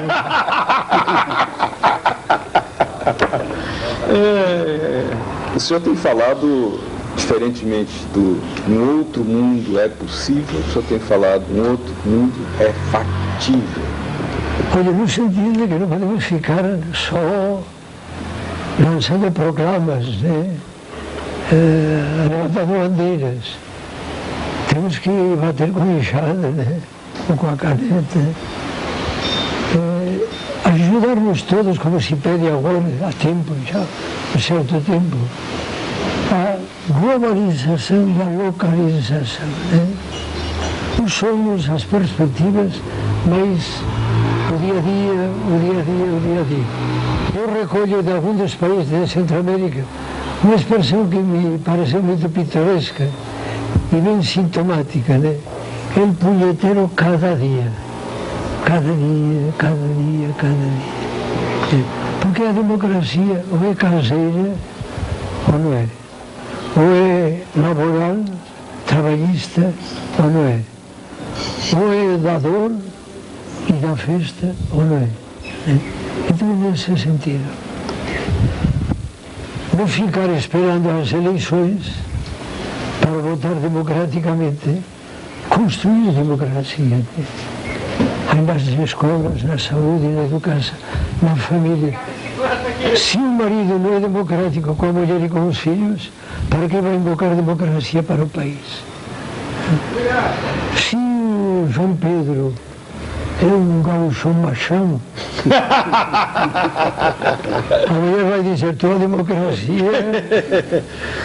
O senhor tem falado, diferentemente do um outro mundo é possível, o senhor tem falado um outro mundo é factível. Olha, no sentido de que não podemos ficar só lançando proclamas, né? Levantando bandeiras. Temos que bater com a enxada, né? Ou com a caneta. Ajudarmos todos, como se pede agora, há tempo já, há certo tempo, a globalização e a localização, né? Os sonhos, as perspectivas, mas o dia a dia, o dia a dia, o dia a dia. Eu recolho de alguns dos países da Centro-América uma expressão que me pareceu muito pitoresca e bem sintomática, né? El punhetero cada dia. Cada dia, cada dia, cada dia. Porque a democracia ou é caseira ou não é. Ou é laboral, trabalhista ou não é. Ou é da dor e da festa ou não é. Então, nesse sentido, não ficar esperando as eleições para votar democraticamente, construir democracia. Nas escolas, na saúde, na educação, na família. Se o marido não é democrático com a mulher e com os filhos, para que vai invocar democracia para o país? Se o João Pedro é um gaúcho machão, a mulher vai dizer, tua democracia...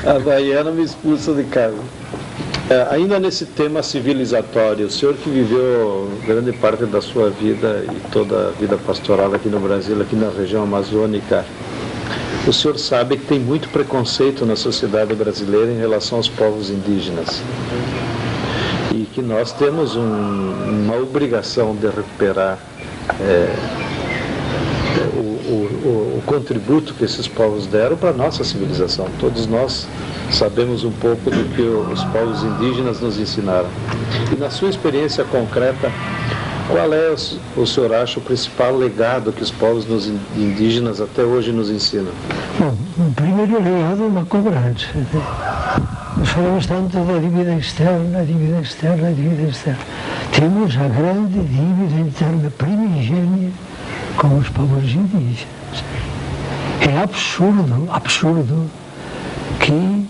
A Baiana me expulsa de casa. Ainda nesse tema civilizatório, o senhor que viveu grande parte da sua vida e toda a vida pastoral aqui no Brasil, aqui na região amazônica, o senhor sabe que tem muito preconceito na sociedade brasileira em relação aos povos indígenas. E que nós temos uma obrigação de recuperar o contributo que esses povos deram para a nossa civilização. Todos nós sabemos um pouco do que os povos indígenas nos ensinaram. E na sua experiência concreta, qual é, o senhor acha, o principal legado que os povos indígenas até hoje nos ensinam? Bom, o primeiro legado é uma cobrança. Nós falamos tanto da dívida externa, dívida externa, dívida externa. Temos a grande dívida interna primigênia com os povos indígenas. É absurdo que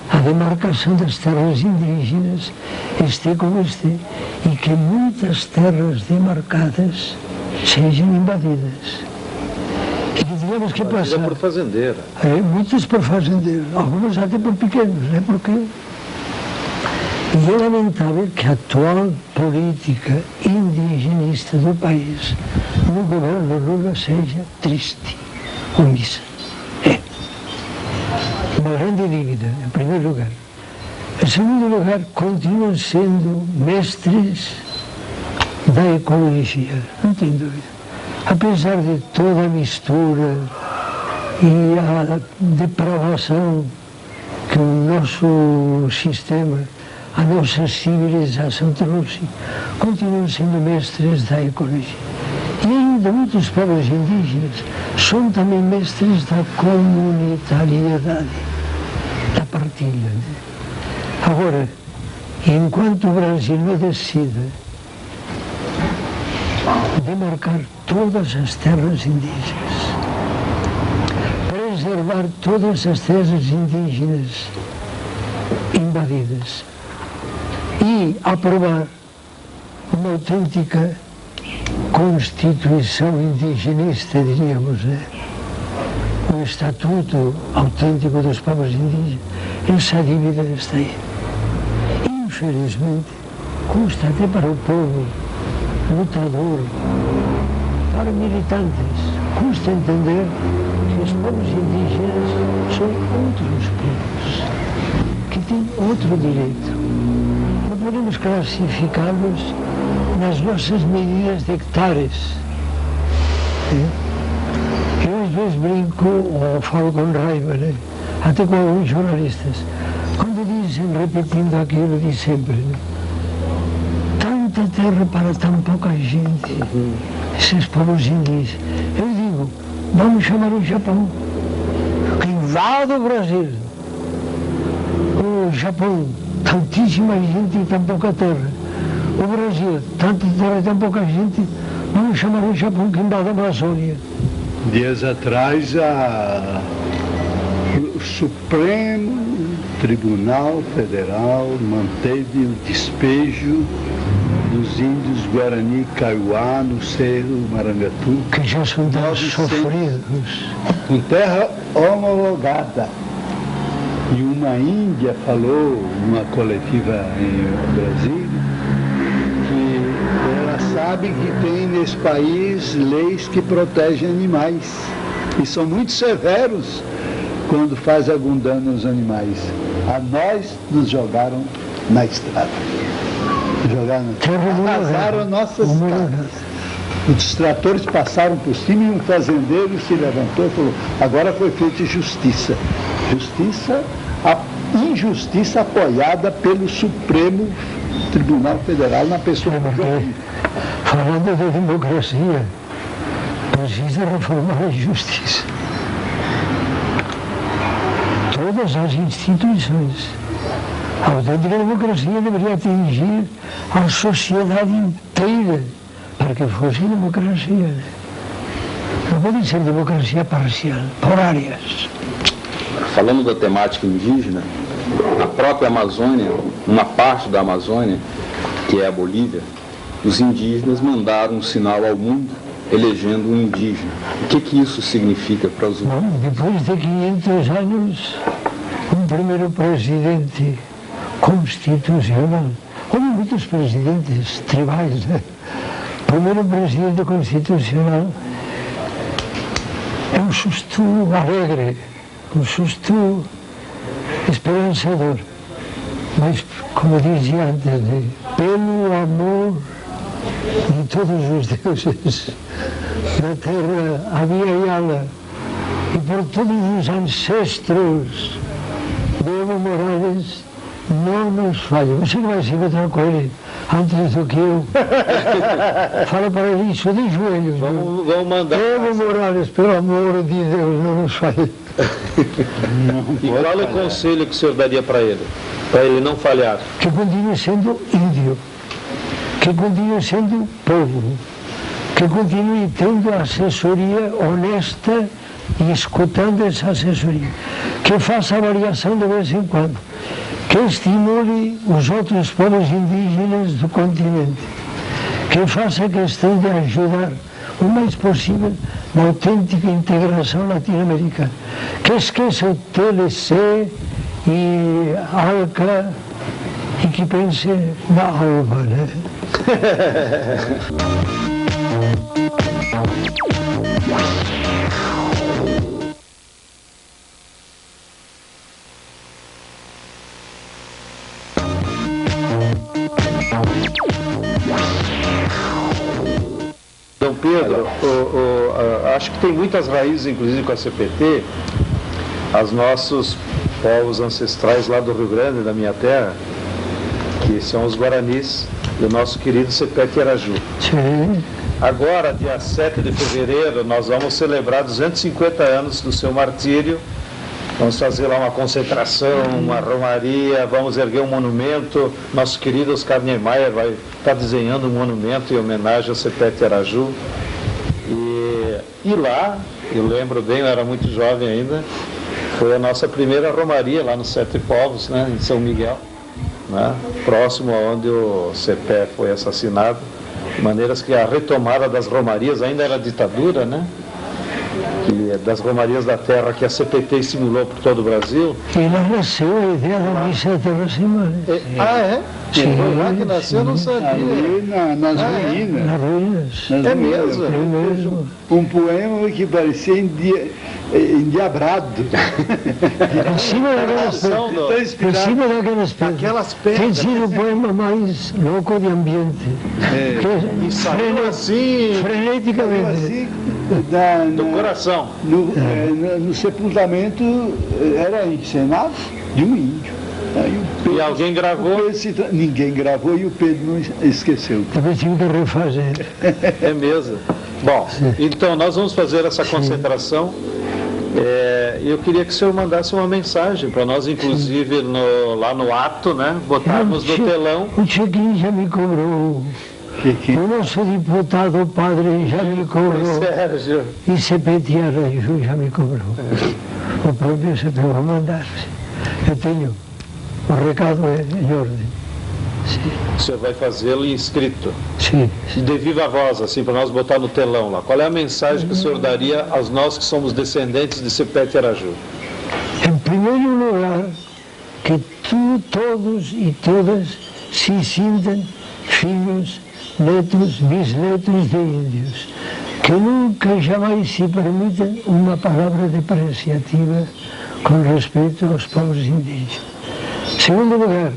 a demarcação das terras indígenas esteja como esteja e que muitas terras demarcadas sejam invadidas. E que tivemos que passar... por fazendeira. Muitas por fazendeiro, algumas até por pequenos, né? Porque... E é lamentável que a atual política indigenista do país, no governo Lula, seja triste, omissa. É. Uma grande dívida, em primeiro lugar. Em segundo lugar, continuam sendo mestres da ecologia, não tem dúvida. apesar de toda a mistura e a depravação que o nosso sistema, a nossa civilização trouxe, continuam sendo mestres da ecologia. E ainda muitos povos indígenas são também mestres da comunitariedade, da partilha. Né? Agora, enquanto o Brasil não decida demarcar todas as terras indígenas, preservar todas as terras indígenas invadidas e aprovar uma autêntica constituição indigenista, diríamos, né? Um estatuto autêntico dos povos indígenas, essa dívida está aí. Infelizmente, custa até para o povo lutador, para militantes, custa entender que os povos indígenas são outros povos, que têm outro direito. Não podemos classificá-los nas nossas medidas de hectares. Eu às vezes brinco ou falo com raiva, né? Até com alguns jornalistas, quando dizem, repetindo aquilo de sempre, né? Tanta terra para tão pouca gente, esses povos indígenas. Eu digo, vamos chamar o Japão, que invade o Brasil. O Japão, tantíssima gente e tão pouca terra. O Brasil, tanta terra e tão pouca gente, vamos chamar o Japão que invade a Amazônia. Dias atrás, o Supremo Tribunal Federal manteve o despejo dos índios Guarani Kaiowá no Cerro Marangatu. Que já são tão sofridos. Com terra homologada. E uma índia falou, numa coletiva em Brasília, que ela sabe que tem nesse país leis que protegem animais. E são muito severos quando faz algum dano aos animais. A nós nos jogaram na estrada. Arrasaram nossas casas. Os tratores passaram por cima e um fazendeiro se levantou e falou, agora foi feita justiça. Injustiça apoiada pelo Supremo Tribunal Federal na pessoa do João. Falando da democracia, precisa reformar a justiça. Todas as instituições. A autêntica democracia deveria atingir a sociedade inteira para que fosse democracia. Não pode ser democracia parcial, por áreas. Falando da temática indígena, a própria Amazônia, uma parte da Amazônia, que é a Bolívia, os indígenas mandaram um sinal ao mundo elegendo um indígena. O que isso significa para os humanos? Depois de 500 anos, um primeiro presidente constitucional, houve muitos presidentes tribais, né? O primeiro presidente constitucional é um susto alegre, um susto esperançador. Mas, como dizia antes, né? Pelo amor de todos os deuses da terra, Abiyala, e por todos os ancestros de Evo Morales, não nos falha. Você não vai se encontrar com ele antes do que eu. Fala para ele isso de joelhos. Vamos mandar. Evo Morales, pelo amor de Deus, não nos falhe. E qual é o conselho que o senhor daria para ele não falhar? Que continue sendo índio, que continue sendo povo, que continue tendo assessoria honesta e escutando essa assessoria, que faça avaliação de vez em quando, que estimule os outros povos indígenas do continente, que faça questão de ajudar o mais possível na autêntica integração latino-americana, que esqueça o TLC e ALCA e que pense na alma, né? Dom Pedro, acho que tem muitas raízes, inclusive com a CPT, os nossos povos ancestrais lá do Rio Grande, da minha terra, que são os Guaranis, e o nosso querido Sepete Araju. Sim. Agora, dia 7 de fevereiro, nós vamos celebrar 250 anos do seu martírio. Vamos fazer lá uma concentração, uma romaria, vamos erguer um monumento. Nosso querido Oscar Niemeyer vai estar desenhando um monumento em homenagem ao Sepete Araju. E lá, eu lembro bem, eu era muito jovem ainda, foi a nossa primeira romaria lá nos Sete Povos, né, em São Miguel, né, próximo aonde o Cepé foi assassinado. De maneiras que a retomada das romarias ainda era ditadura, né? E das romarias da terra que a CPT estimulou por todo o Brasil. E lá nasceu a ideia da missa terracimana. É? Sim, Foi lá que nasceu, eu não sabia. Ali nas ruínas. Nas ruínas. É mesmo? É mesmo. Um poema que parecia endiabrado. Em cima daquelas pedras. Em cima daquelas pedras. Aquelas pedras. Tem sido o poema mais louco de ambiente. E saiu assim, Freneticamente. Assim, do coração. no sepultamento era encenado de um índio. Aí o Pedro, E alguém gravou. Ninguém gravou e o Pedro não esqueceu. Talvez tive que refazer. É mesmo. Bom, então nós vamos fazer essa concentração. Eu queria que o senhor mandasse uma mensagem para nós, inclusive lá no ato, né? Botarmos no telão. O Chequinho já me cobrou. O nosso deputado, o padre, já me cobrou. Sérgio. E CPT Araju já me cobrou. O próprio CPT vai mandar. Eu tenho. O recado é em ordem. Sim. O senhor vai fazê-lo em escrito. Sim. De viva voz, assim, para nós botar no telão lá. Qual é a mensagem que o senhor daria aos nós que somos descendentes de Sepete Araju? Em primeiro lugar, que todos e todas se sintam filhos, netos, bisnetos de índios. Que nunca, jamais se permitam uma palavra depreciativa com respeito aos povos indígenas. Em segundo lugar,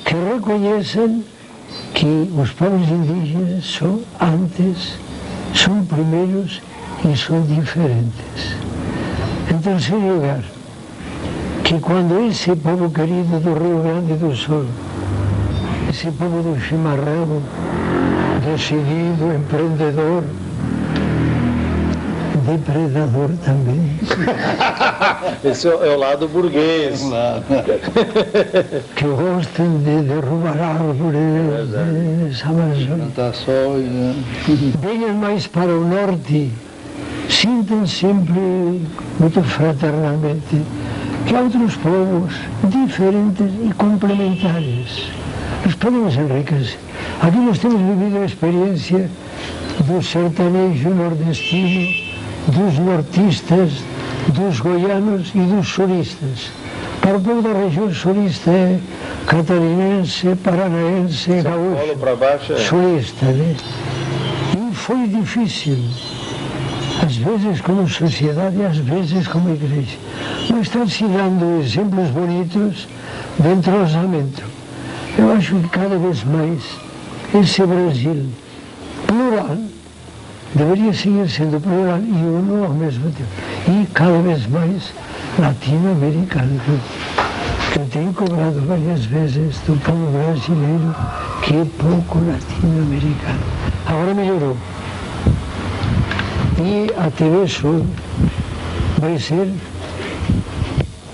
que reconheçam que os povos indígenas são antes, são primeiros e são diferentes. Em terceiro lugar, que quando esse povo querido do Rio Grande do Sul, esse povo do chimarrão, decidido, empreendedor, depredador também. Esse é o lado burguês. Que gostem de derrubar árvores amazônicas. Venham mais para o norte, sintam sempre muito fraternalmente que há outros povos diferentes e complementares. Nós podemos enriquecer. Aqui nós temos vivido a experiência do sertanejo nordestino, dos nortistas, dos goianos e dos sulistas. Para o povo da região sulista é catarinense, paranaense, gaúcho, sulista, né? E foi difícil, às vezes como sociedade e às vezes como igreja. Mas estão se dando exemplos bonitos de entrosamento. Eu acho que cada vez mais esse Brasil plural deveria seguir sendo plural e uno ao mesmo tempo. E cada vez mais latino-americano. Eu tenho cobrado várias vezes do povo brasileiro que é pouco latino-americano. Agora melhorou. E a TV Sul vai ser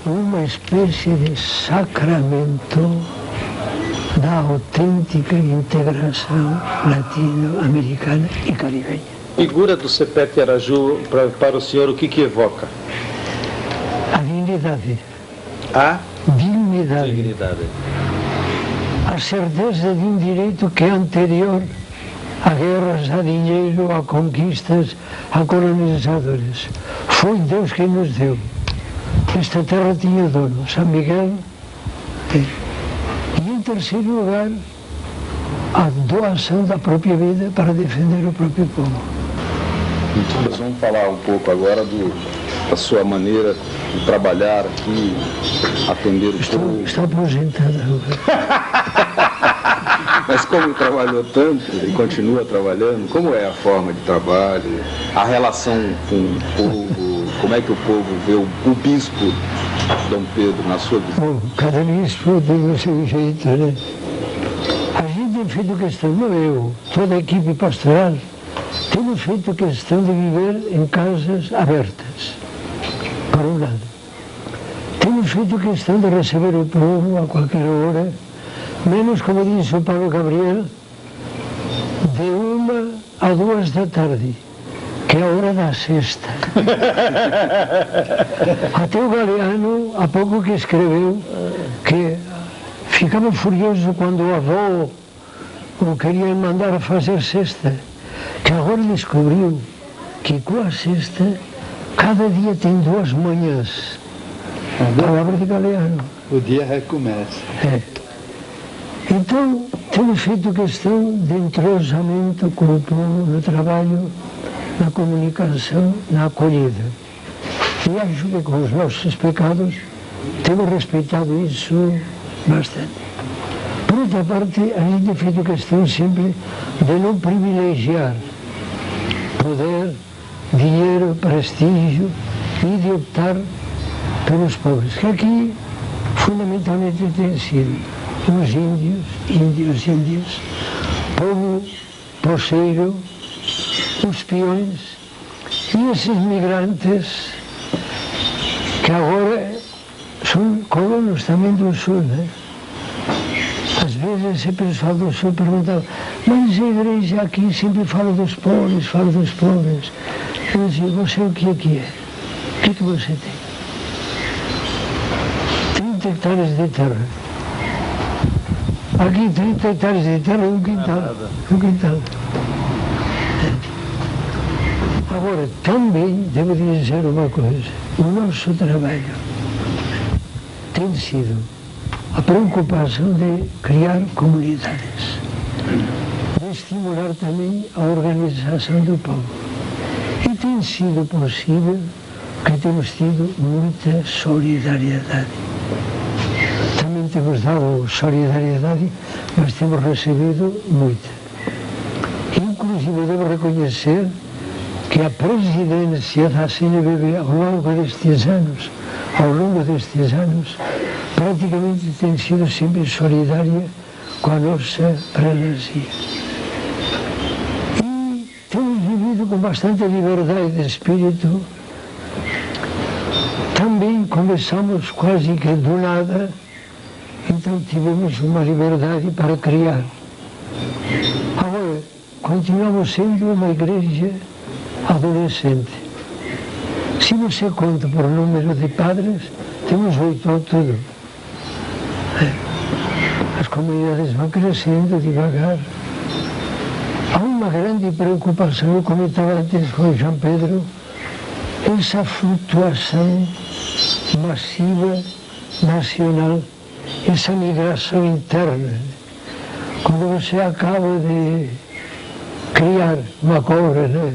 uma espécie de sacramento da autêntica integração latino-americana e caribenha. Figura do Sepete Araju, para o senhor, o que evoca? A dignidade. A Dignidade. dignidade. A certeza de um direito que é anterior a guerras, a dinheiro, a conquistas, a colonizadores. Foi Deus quem nos deu. Esta terra tinha dono, São Miguel. E em terceiro lugar, a doação da própria vida para defender o próprio povo. Nós vamos falar um pouco agora da sua maneira de trabalhar aqui, atender o povo. Estou aposentado. Mas como trabalhou tanto e continua trabalhando, como é a forma de trabalho, a relação com o povo, como é que o povo vê o bispo Dom Pedro na sua visão? Bom, cada bispo tem o seu jeito, né? A gente tem feito questão, não eu, toda a equipe pastoral, temos feito questão de viver em casas abertas, por um lado. Temos feito questão de receber o povo a qualquer hora, menos, como diz o Paulo Gabriel, de 1 a 2 da tarde, que é a hora da sexta. Até o Galeano, há pouco que escreveu, que ficava furioso quando o avô o queria mandar fazer sexta, que agora descobriu que com a sexta, cada dia tem 2 manhãs. Palavra de Galeano. O dia recomeça. É. Então, temos feito questão de entrosamento com o povo no trabalho, na comunicação, na acolhida. E acho que com os nossos pecados temos respeitado isso bastante. Por outra parte, a gente tem feito questão sempre de não privilegiar poder, dinheiro, prestígio e de optar pelos pobres, que aqui fundamentalmente tem sido os índios, povo poceiro, os peões e esses migrantes que agora são colonos também do Sul, né? Às vezes esse pessoal do Sul perguntava, mas a igreja aqui sempre fala dos pobres. Eu dizia, você o que é que é? O que você tem? 30 hectares de terra. Aqui 30 hectares de terra é um quintal. Agora, também devo dizer uma coisa. O nosso trabalho tem sido a preocupação de criar comunidades, de estimular também a organização do povo. E tem sido possível porque temos tido muita solidariedade. Também temos dado solidariedade, mas temos recebido muita. Inclusive, devo reconhecer que a presidência da CNBB ao longo destes anos, praticamente tem sido sempre solidária com a nossa prelazia. E temos vivido com bastante liberdade de espírito. Também começamos quase que do nada, então tivemos uma liberdade para criar. Agora, continuamos sendo uma igreja adolescente. Se você conta por número de padres, temos 8 ao todo. As comunidades vão crescendo devagar. Há uma grande preocupação, eu comentava antes com o João Pedro, essa flutuação massiva nacional, essa migração interna. Quando você acaba de criar uma cobra, né,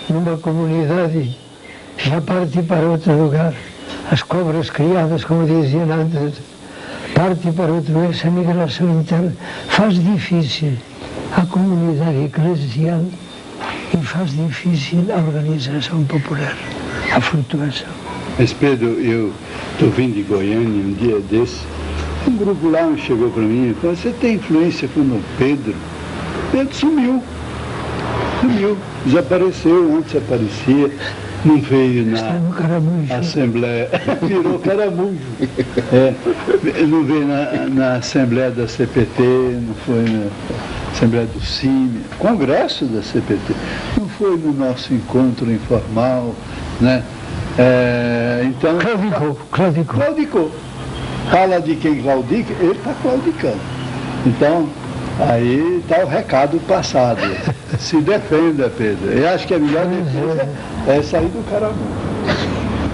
numa comunidade, já parte para outro lugar. As cobras criadas, como diziam antes, parte para outro lugar. Essa migração interna faz difícil a comunidade eclesial e faz difícil a organização popular, a flutuação. Mas Pedro, eu estou vindo de Goiânia um dia desse, um grupo lá chegou para mim e falou, você tem influência com o Pedro? Pedro sumiu, desapareceu, antes aparecia, não veio na Assembleia, virou caramujo. Não veio na Assembleia da CPT, não foi na Assembleia do CIMI, Congresso da CPT, não foi no nosso encontro informal, né? Então, claudicou. Fala de quem claudica, ele está claudicando. Então, aí está o recado passado. Se defenda, Pedro. Eu acho que a melhor defesa é sair do caramujo.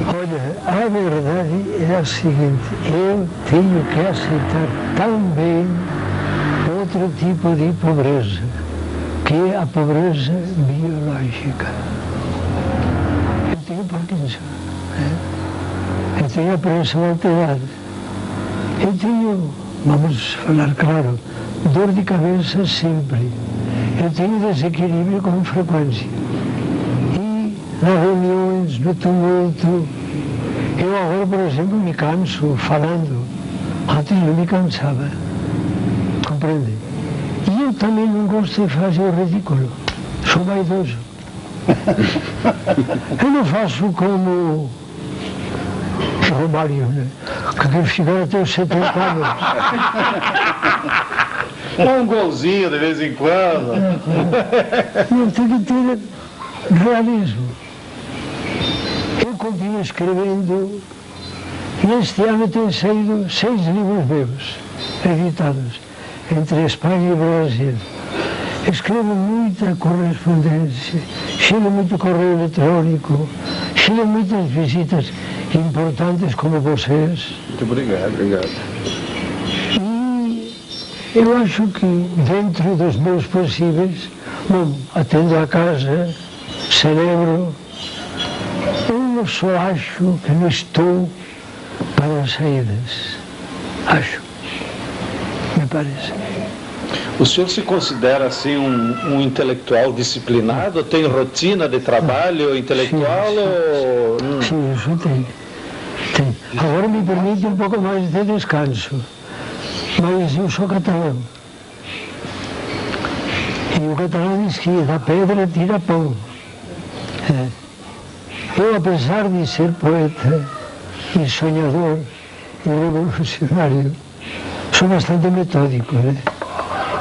Olha, a verdade é a seguinte, eu tenho que aceitar também outro tipo de pobreza, que é a pobreza biológica. Eu tenho Parkinson, eu tenho a pressão alterada, eu tenho vamos falar claro, dor de cabeça sempre. Eu tenho desequilíbrio com frequência. E nas reuniões, no tumulto, eu agora, por exemplo, me canso falando. Antes eu me cansava. Compreende? E eu também não gosto de fazer o ridículo. Sou vaidoso. Eu não faço como Romário, né? Que quer chegar até os 70 anos. Um golzinho de vez em quando. Não, tem que ter realismo. Eu continuo escrevendo. Neste ano têm saído 6 livros meus, editados, entre Espanha e Brasil. Escrevo muita correspondência, chego muito correio eletrônico, chego muitas visitas importantes como vocês. Muito obrigado, obrigado. E eu acho que dentro dos meus possíveis, bom, atendo a casa, celebro, eu só acho que não estou para as saídas. Acho, me parece. O senhor se considera assim um intelectual disciplinado? Tem rotina de trabalho intelectual? Sim, isso tem. Agora me permite um pouco mais de descanso. Mas eu sou catalão. E o catalão diz que da pedra tira pão. Eu, apesar de ser poeta e sonhador e revolucionário, sou bastante metódico, né?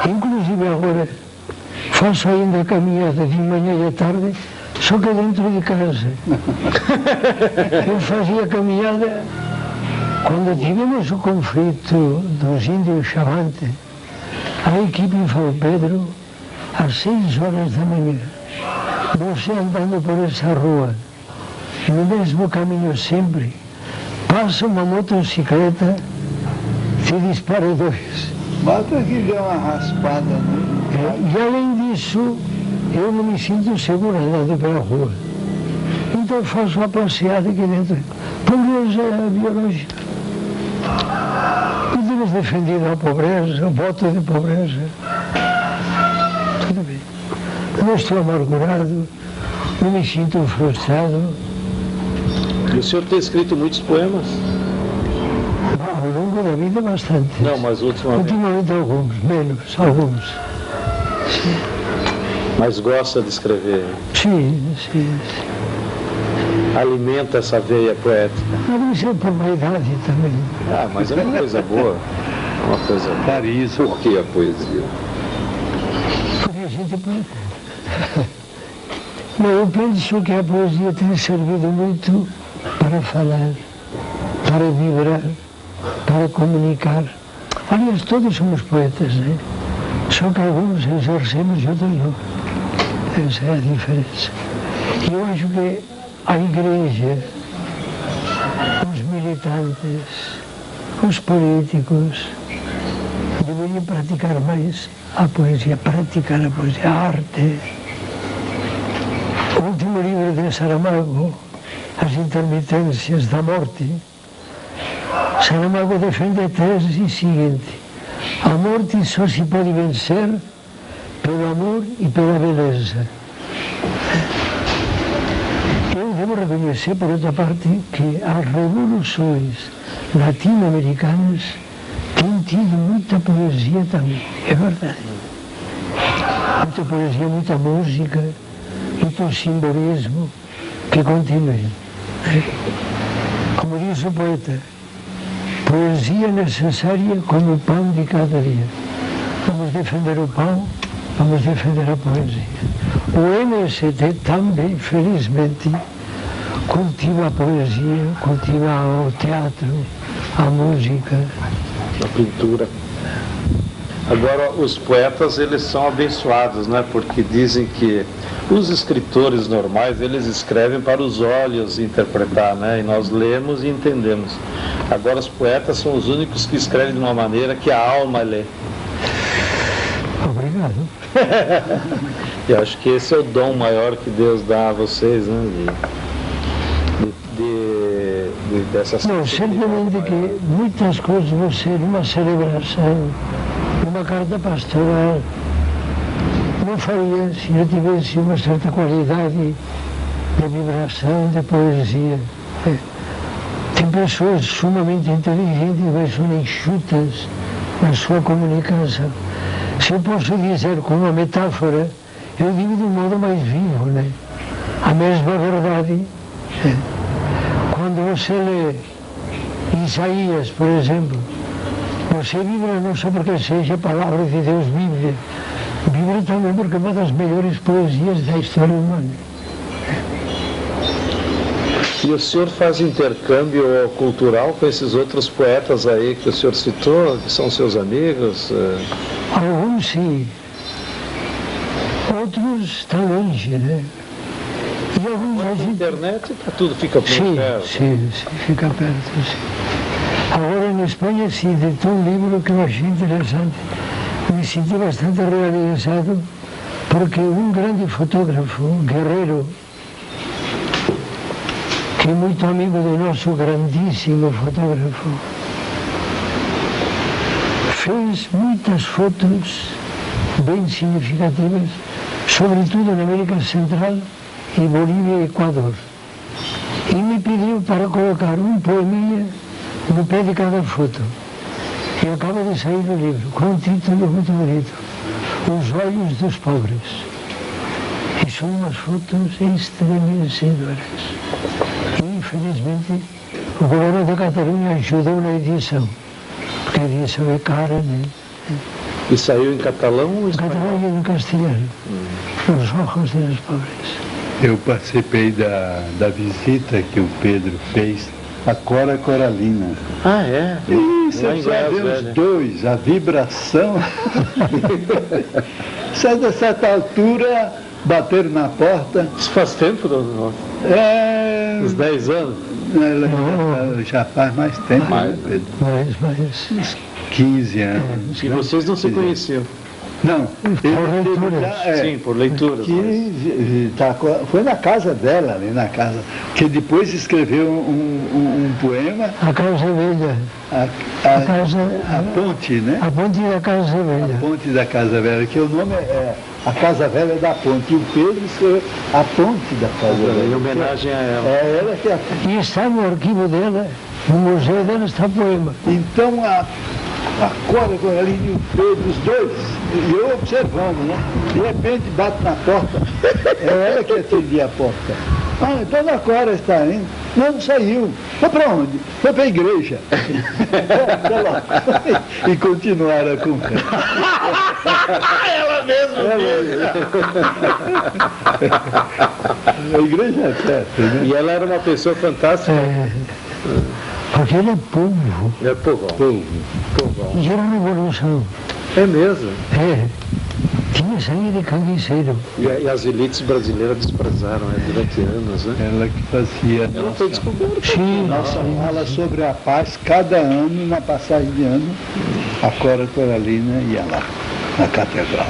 Inclusive agora faço ainda caminhada de manhã e à tarde, só que dentro de casa. Eu fazia caminhada quando tivemos o conflito dos índios Chavante. A equipe em São Pedro, às 6 horas da manhã, você andando por essa rua, no mesmo caminho sempre, passa uma motocicleta, se dispara 2. Bata que deu uma raspada, né? E além disso, eu não me sinto seguro andando pela rua. Então faço uma passeada aqui dentro. Pobreza biológica. Não temos defendido a pobreza, o voto de pobreza. Tudo bem. Não estou amargurado, não me sinto frustrado. E o senhor tem escrito muitos poemas? Ao longo da vida, bastante. Não, mas ultimamente. Ultimamente alguns. Sim. Mas gosta de escrever? Sim. Alimenta essa veia poética? Mas isso é por vaidade também. Ah, mas é uma coisa boa. É uma coisa boa. Carisma. Por que a poesia? Porque a gente pode. Mas eu penso que a poesia tem servido muito para falar, para vibrar, para comunicar. Aliás, todos somos poetas, né? Só que alguns exercemos e outros não. Essa é a diferença. E eu acho que a igreja, os militantes, os políticos, deveriam praticar mais a poesia, a arte. O último livro de Saramago, As Intermitências da Morte, Saramago defende a tese seguinte: a morte só se pode vencer pelo amor e pela beleza. Eu devo reconhecer, por outra parte, que as revoluções latino-americanas têm tido muita poesia também, é verdade. Muita poesia, muita música, muito simbolismo, que continue. Como diz o poeta, poesia necessária como o pão de cada dia. Vamos defender o pão, vamos defender a poesia. O MST também, felizmente, cultiva a poesia, cultiva o teatro, a música. A pintura. Agora, os poetas, eles são abençoados, né? Porque dizem que os escritores normais, eles escrevem para os olhos interpretar, né? E nós lemos e entendemos. Agora, os poetas são os únicos que escrevem de uma maneira que a alma lê. Obrigado. E acho que esse é o dom maior que Deus dá a vocês, né? De dessas Não, certamente que muitas coisas você, numa celebração, numa carta pastoral, não faria se eu tivesse uma certa qualidade de vibração, de poesia. Tem pessoas sumamente inteligentes, mas são enxutas na sua comunicação. Se eu posso dizer com uma metáfora, eu digo de um modo mais vivo, né? A mesma verdade. Quando você lê Isaías, por exemplo, você vibra não só porque seja a palavra de Deus Bíblia, vibra também porque é uma das melhores poesias da história humana. E o senhor faz intercâmbio cultural com esses outros poetas aí que o senhor citou, que são seus amigos? Alguns sim, outros estão longe, né? E alguns Na internet tudo fica por perto. Sim, fica perto, sim. Agora na Espanha sim, editou um livro que eu achei interessante. Me senti bastante realizado porque um grande fotógrafo, um guerreiro, que é muito amigo do nosso grandíssimo fotógrafo, fez muitas fotos bem significativas, sobretudo na América Central e Bolívia e Equador. E me pediu para colocar um poeminha no pé de cada foto. E acaba de sair do livro, com um título muito bonito, Os Olhos dos Pobres. E são umas fotos estremecedoras. E, infelizmente, o governo da Catalunha ajudou na edição, porque a edição é cara, né? E saiu em catalão ou em espanhol? Catalão e em castelhano. Os Olhos dos Pobres. Eu participei da visita que o Pedro fez à Cora Coralina. Ah, é? Isso, Lá em só Goiás, ver os né? dois, a vibração. A certa altura, bateram na porta. Isso faz tempo, uns 10 anos? Ela já faz mais tempo, né, Pedro? Mas Uns 15 anos. E vocês não se conheciam? Não, leituras. Sim, por leituras. foi na casa dela, ali na casa, que depois escreveu um poema, a Casa Velha, a Ponte, né? a ponte da Casa A Velha. Ponte da Casa Velha, que o nome é A Casa Velha da Ponte. E o Pedro escreveu A Ponte da Casa Velha. Em homenagem a ela. É ela que é a... E está no arquivo dela, no museu dela está poema. Então a Cora Coralina e o Pedro, os dois, e eu observando, né? De repente bate na porta, é ela que atendia a porta. Ah, então a Cora está indo. Não, saiu. Foi para onde? Foi para a igreja. E continuaram a conversa. Ela mesma. A igreja é perto, né? E ela era uma pessoa fantástica. Porque ele é povo. É povão. E era revolução. É mesmo. Tinha sangue de cangueceiro. E as elites brasileiras desprezaram durante anos, né? Ela que fazia Ela foi descoberta. Sim, nossa fala sobre a paz cada ano, na passagem de ano, a Cora Coralina ia lá, na catedral.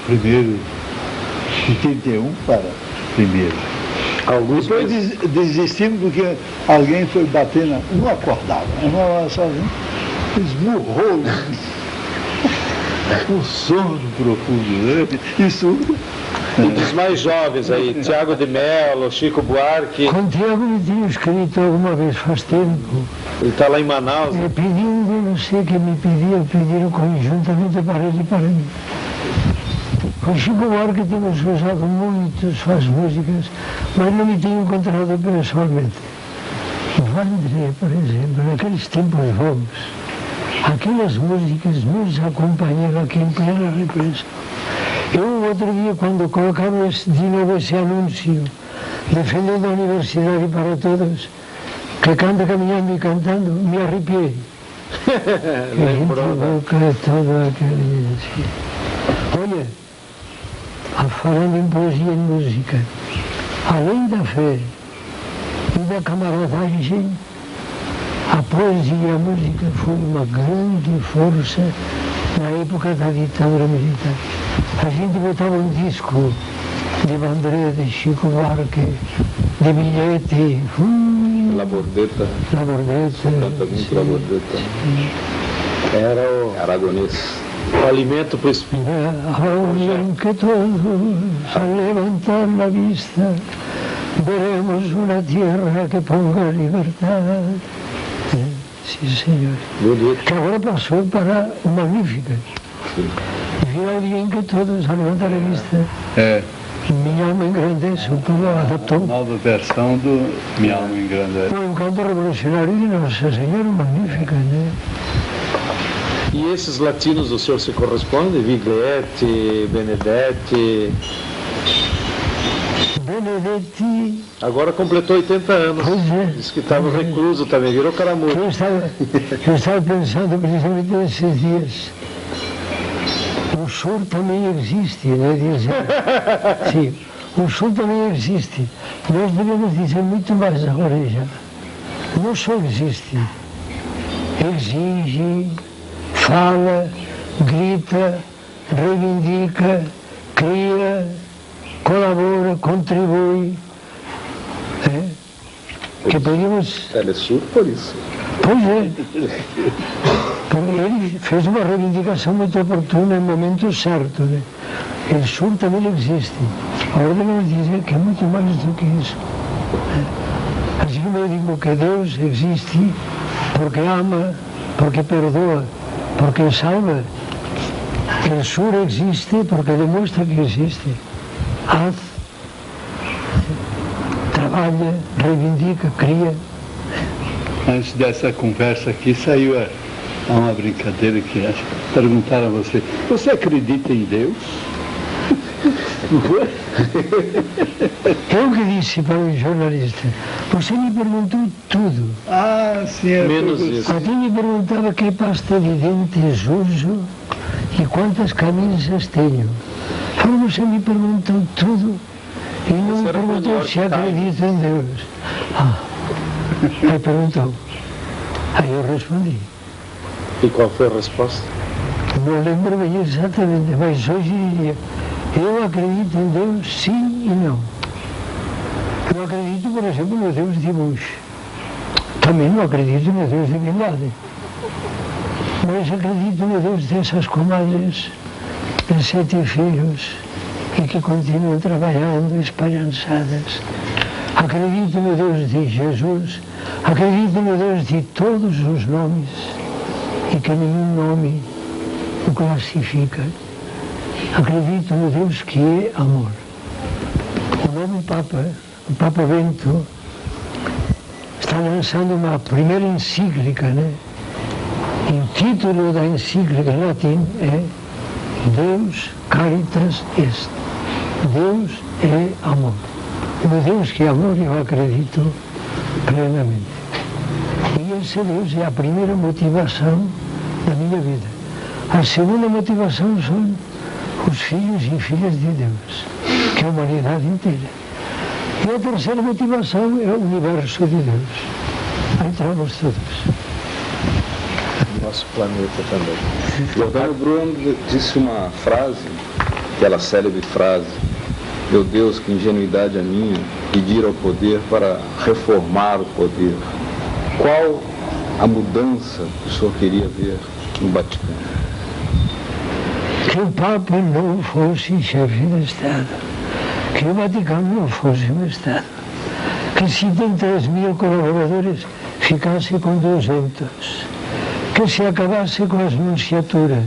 Primeiro, de 31 para primeiro. Alguns Depois desistimos porque alguém foi bater na... Não acordava, não sozinho. Esmurrou o sono profundo, né? Isso. E dos mais jovens aí, Tiago de Mello, Chico Buarque. com Tiago me tinha escrito alguma vez, faz tempo, Ele está lá em Manaus. pedindo, não sei quem me pediram conjuntamente para ele e para mim. Com Chico Buarque temos usado muito suas músicas, mas não me tinha encontrado pessoalmente. Vandré, por exemplo, naqueles tempos bons, aquelas músicas nos acompanharam aqui em plena repressão. Eu, outro dia, quando colocava de novo esse anúncio, defendendo a universidade para todos, que canta caminhando e cantando, me arrepiei. Lembrou, né? Evoca todo aquele... Olha, falando em poesia e música, além da fé e da camaradagem, a poesia e a música foi uma grande força na época da ditadura militar. A gente botava um disco de Vandré, de Chico Buarque, de Miglietti, La Bordeta. La Bordeta. Canta muito La Bordeta. Era o Aragonês. alimento para o espírito. Ahora que todos al levantar la vista veremos una tierra que ponga libertad. Sí, señor. Bonito. Que agora passou para o Magnífica. Viu alguém que todos al levantar la vista. Minha alma engrandece, o povo adaptou. Nova versão do Minha Alma Engrandece. Um canto revolucionário de Nossa Senhora Magnífica, né? E esses latinos o senhor se corresponde? Viglietti, Benedetti. Benedetti, Agora completou 80 anos. pois é. Diz que estava recluso também, virou caramujo. Eu estava pensando precisamente nesses dias. O Sul também existe, né? Sim, o Sul também existe. Nós devemos dizer muito mais agora já. Não só existe, exige, fala, grita, reivindica, cria, colabora, contribui. Que podíamos... Telesur por isso. Pois é. Porque ele fez uma reivindicação muito oportuna em momento certo. Né? O Sul também existe. Agora devemos dizer que é muito mais do que isso. Assim como eu digo que Deus existe porque ama, porque perdoa, porque salva. O Sul existe porque demonstra que existe. Haz, trabalha, reivindica, cria. Antes dessa conversa aqui saiu uma brincadeira que acho que perguntaram a você acredita em Deus? Eu que disse para o jornalista, você me perguntou tudo. Ah, sim. Menos isso. Até me perguntava que pasta de dentes uso e quantas camisas tenho. Agora você me perguntou tudo e não me perguntou se acredito em Deus. Aí perguntou. Aí eu respondi. E qual foi a resposta? Não lembro bem exatamente, mas hoje diria, eu acredito em Deus sim e não. Eu acredito, por exemplo, no Deus de Bush. Também não acredito no Deus de Bin Laden. Mas acredito no Deus dessas comadres, de 7 filhos, e que continuam trabalhando esperançadas. Acredito no Deus de Jesus, acredito no Deus de todos os nomes, e que nenhum nome o classifica. Acredito no Deus que é amor. O novo Papa, o Papa Bento, está lançando uma primeira encíclica, né? E o título da encíclica em latim é Deus Caritas Est. Deus é amor. No Deus que é amor eu acredito plenamente. E esse Deus é a primeira motivação da minha vida. A segunda motivação são os filhos e filhas de Deus, que é a humanidade inteira. E a terceira motivação é o universo de Deus. Aí entramos todos. Nosso planeta também. Giordano Bruno disse uma frase, aquela célebre frase: meu Deus, que ingenuidade a minha, pedir ao poder para reformar o poder. Qual a mudança que o senhor queria ver no Vaticano? Que o Papa não fosse chefe de Estado, que o Vaticano não fosse um Estado, que se tem 3.000 colaboradores ficasse com 200, que se acabasse com as nunciaturas,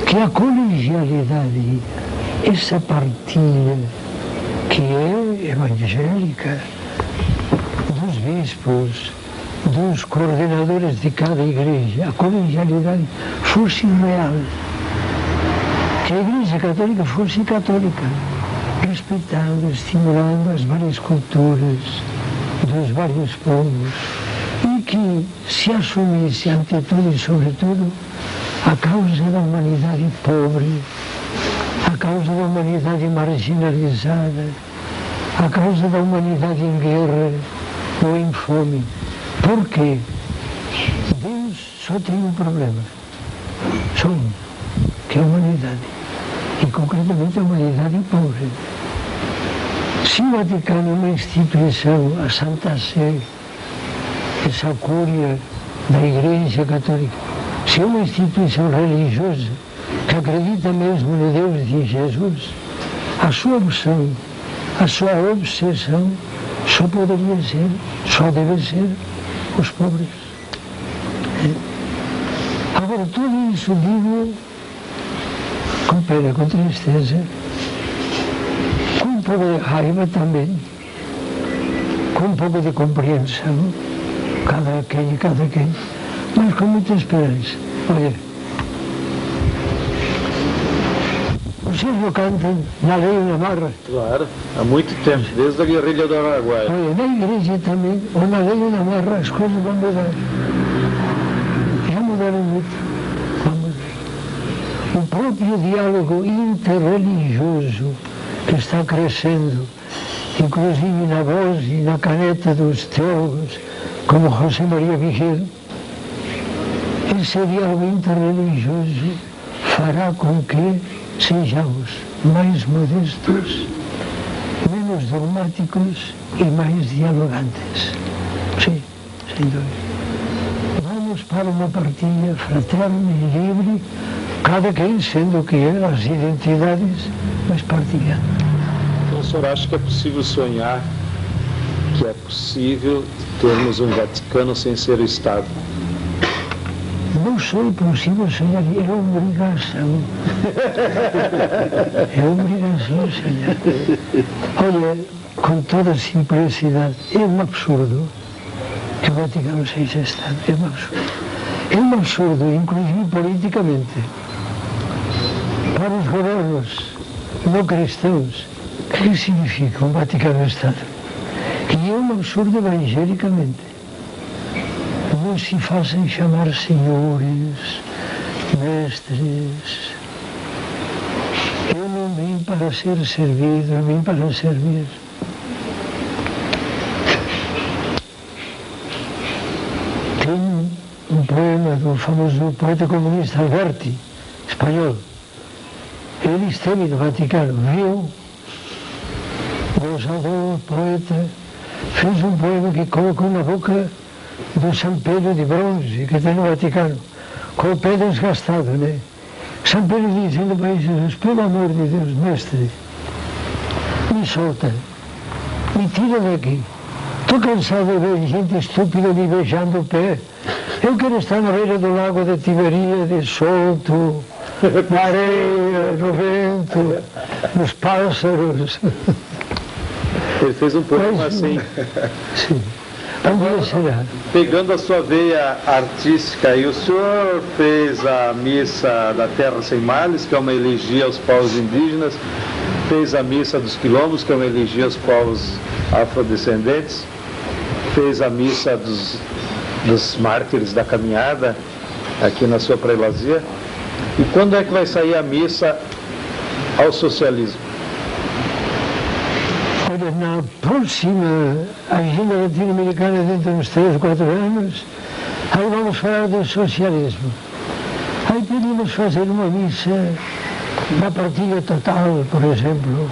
que a colegialidade, essa partilha que é evangélica, dos bispos, dos coordenadores de cada igreja, a colegialidade fosse real. Que a Igreja Católica fosse católica, respeitando, estimulando as várias culturas dos vários povos e que se assumisse, ante tudo e sobretudo, a causa da humanidade pobre, a causa da humanidade marginalizada, a causa da humanidade em guerra ou em fome. Por quê? Deus só tem um problema, só um, que é a humanidade. e concretamente a humanidade pobre. Se o Vaticano é uma instituição, a Santa Sé, essa cúria da Igreja Católica, se é uma instituição religiosa que acredita mesmo no Deus de Jesus, a sua opção, a sua obsessão só poderia ser, só deve ser os pobres. Agora, tudo isso digo com pena, com tristeza, com um pouco de raiva também, com um pouco de compreensão, cada quem, mas com muita esperança. Olha, vocês não cantam na lei e na marra? Claro, há muito tempo, desde a guerrilha do Araguaia. Olha, na igreja também, ou na lei ou na marra, as coisas vão mudar. Já mudaram muito. Vamos ver. O próprio diálogo interreligioso que está crescendo, inclusive na voz e na caneta dos teólogos, como José Maria Vigil, esse diálogo interreligioso fará com que sejamos mais modestos, menos dogmáticos e mais dialogantes. Sim, sem dúvida. Vamos para uma partilha fraterna e livre, cada quem sendo o que é, as identidades, mas partilhando. Então o senhor acha que é possível sonhar que é possível termos um Vaticano sem ser o Estado? Não só é possível sonhar, é obrigação. É obrigação sonhar. Olha, com toda a simplicidade, é um absurdo que o Vaticano seja Estado. É um absurdo. É um absurdo, inclusive politicamente. Para os governos não cristãos, o que significa um Vaticano-Estado? E é um absurdo evangelicamente. Não se façam chamar senhores, mestres. Eu não vim para ser servido, eu vim para servir. Tem um poema do famoso poeta comunista Alberti, espanhol. Ele esteve no Vaticano, viu, gozador, poeta, fez um poema que colocou na boca do São Pedro de bronze que tem no Vaticano, com o pé desgastado, né? São Pedro dizendo para Jesus, pelo amor de Deus, mestre, me solta, me tira daqui. Estou cansado de ver gente estúpida me beijando o pé. Eu quero estar na beira do lago de Tiberíades, solto, na areia, no vento, nos pássaros. Ele fez um poema assim. Sim. Agora, pegando a sua veia artística, e o senhor fez a missa da Terra Sem Males, que é uma elegia aos povos indígenas, fez a missa dos quilombos, que é uma elegia aos povos afrodescendentes, fez a missa dos mártires da caminhada, aqui na sua prelazia. E quando é que vai sair a missa ao socialismo? Olha, na próxima agenda latino-americana, dentro de uns 3 ou 4 anos, aí vamos falar do socialismo. Aí podemos fazer uma missa da partilha total, por exemplo,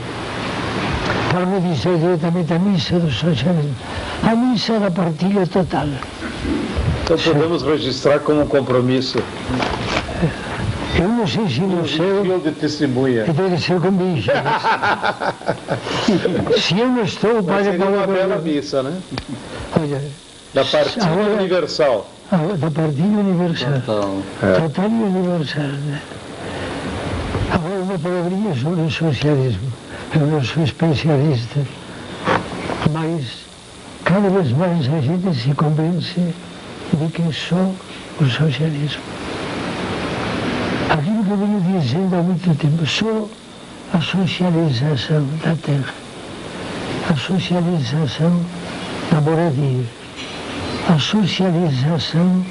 para não dizer diretamente a missa do socialismo, a missa da partilha total. Então podemos registrar como um compromisso. Eu não sei se no céu... de testemunha. Deve ser com bicho. Se eu não estou, Mas seria uma bela missa, né? Olha, da partilha universal. Da partilha universal. Total e universal, né? Agora, uma palavrinha sobre o socialismo. Eu não sou especialista, mas cada vez mais a gente se convence de que é só o socialismo. Aquilo que eu venho dizendo há muito tempo, só a socialização da terra, a socialização da moradia, a socialização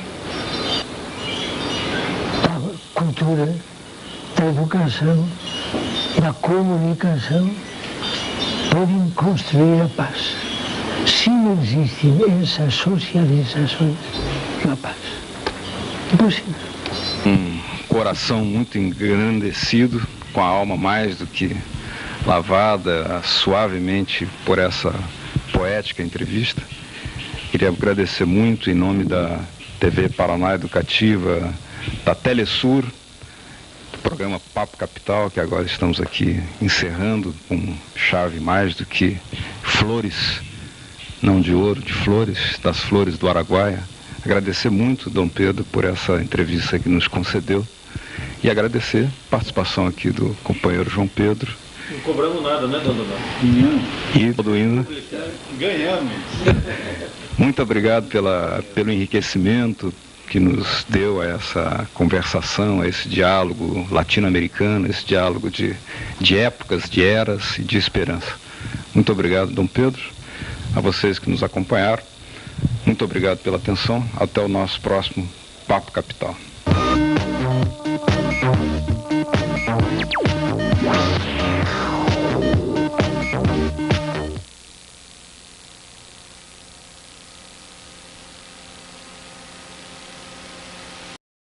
da cultura, da educação, da comunicação, podem construir a paz. Se não existem essas socializações, não há paz. Impossível. Coração muito engrandecido com a alma mais do que lavada suavemente por essa poética entrevista. Queria agradecer muito em nome da TV Paraná Educativa, da Telesur, do programa Papo Capital, que agora estamos aqui encerrando com chave mais do que flores, não de ouro, de flores, das flores do Araguaia. Agradecer muito, Dom Pedro, por essa entrevista que nos concedeu e agradecer a participação aqui do companheiro João Pedro. Não cobramos nada, né, dona Dona? E do hino. Ganhamos. Muito obrigado pelo enriquecimento que nos deu a essa conversação, a esse diálogo latino-americano, esse diálogo de épocas, de eras e de esperança. Muito obrigado, Dom Pedro, a vocês que nos acompanharam. Muito obrigado pela atenção. Até o nosso próximo Papo Capital.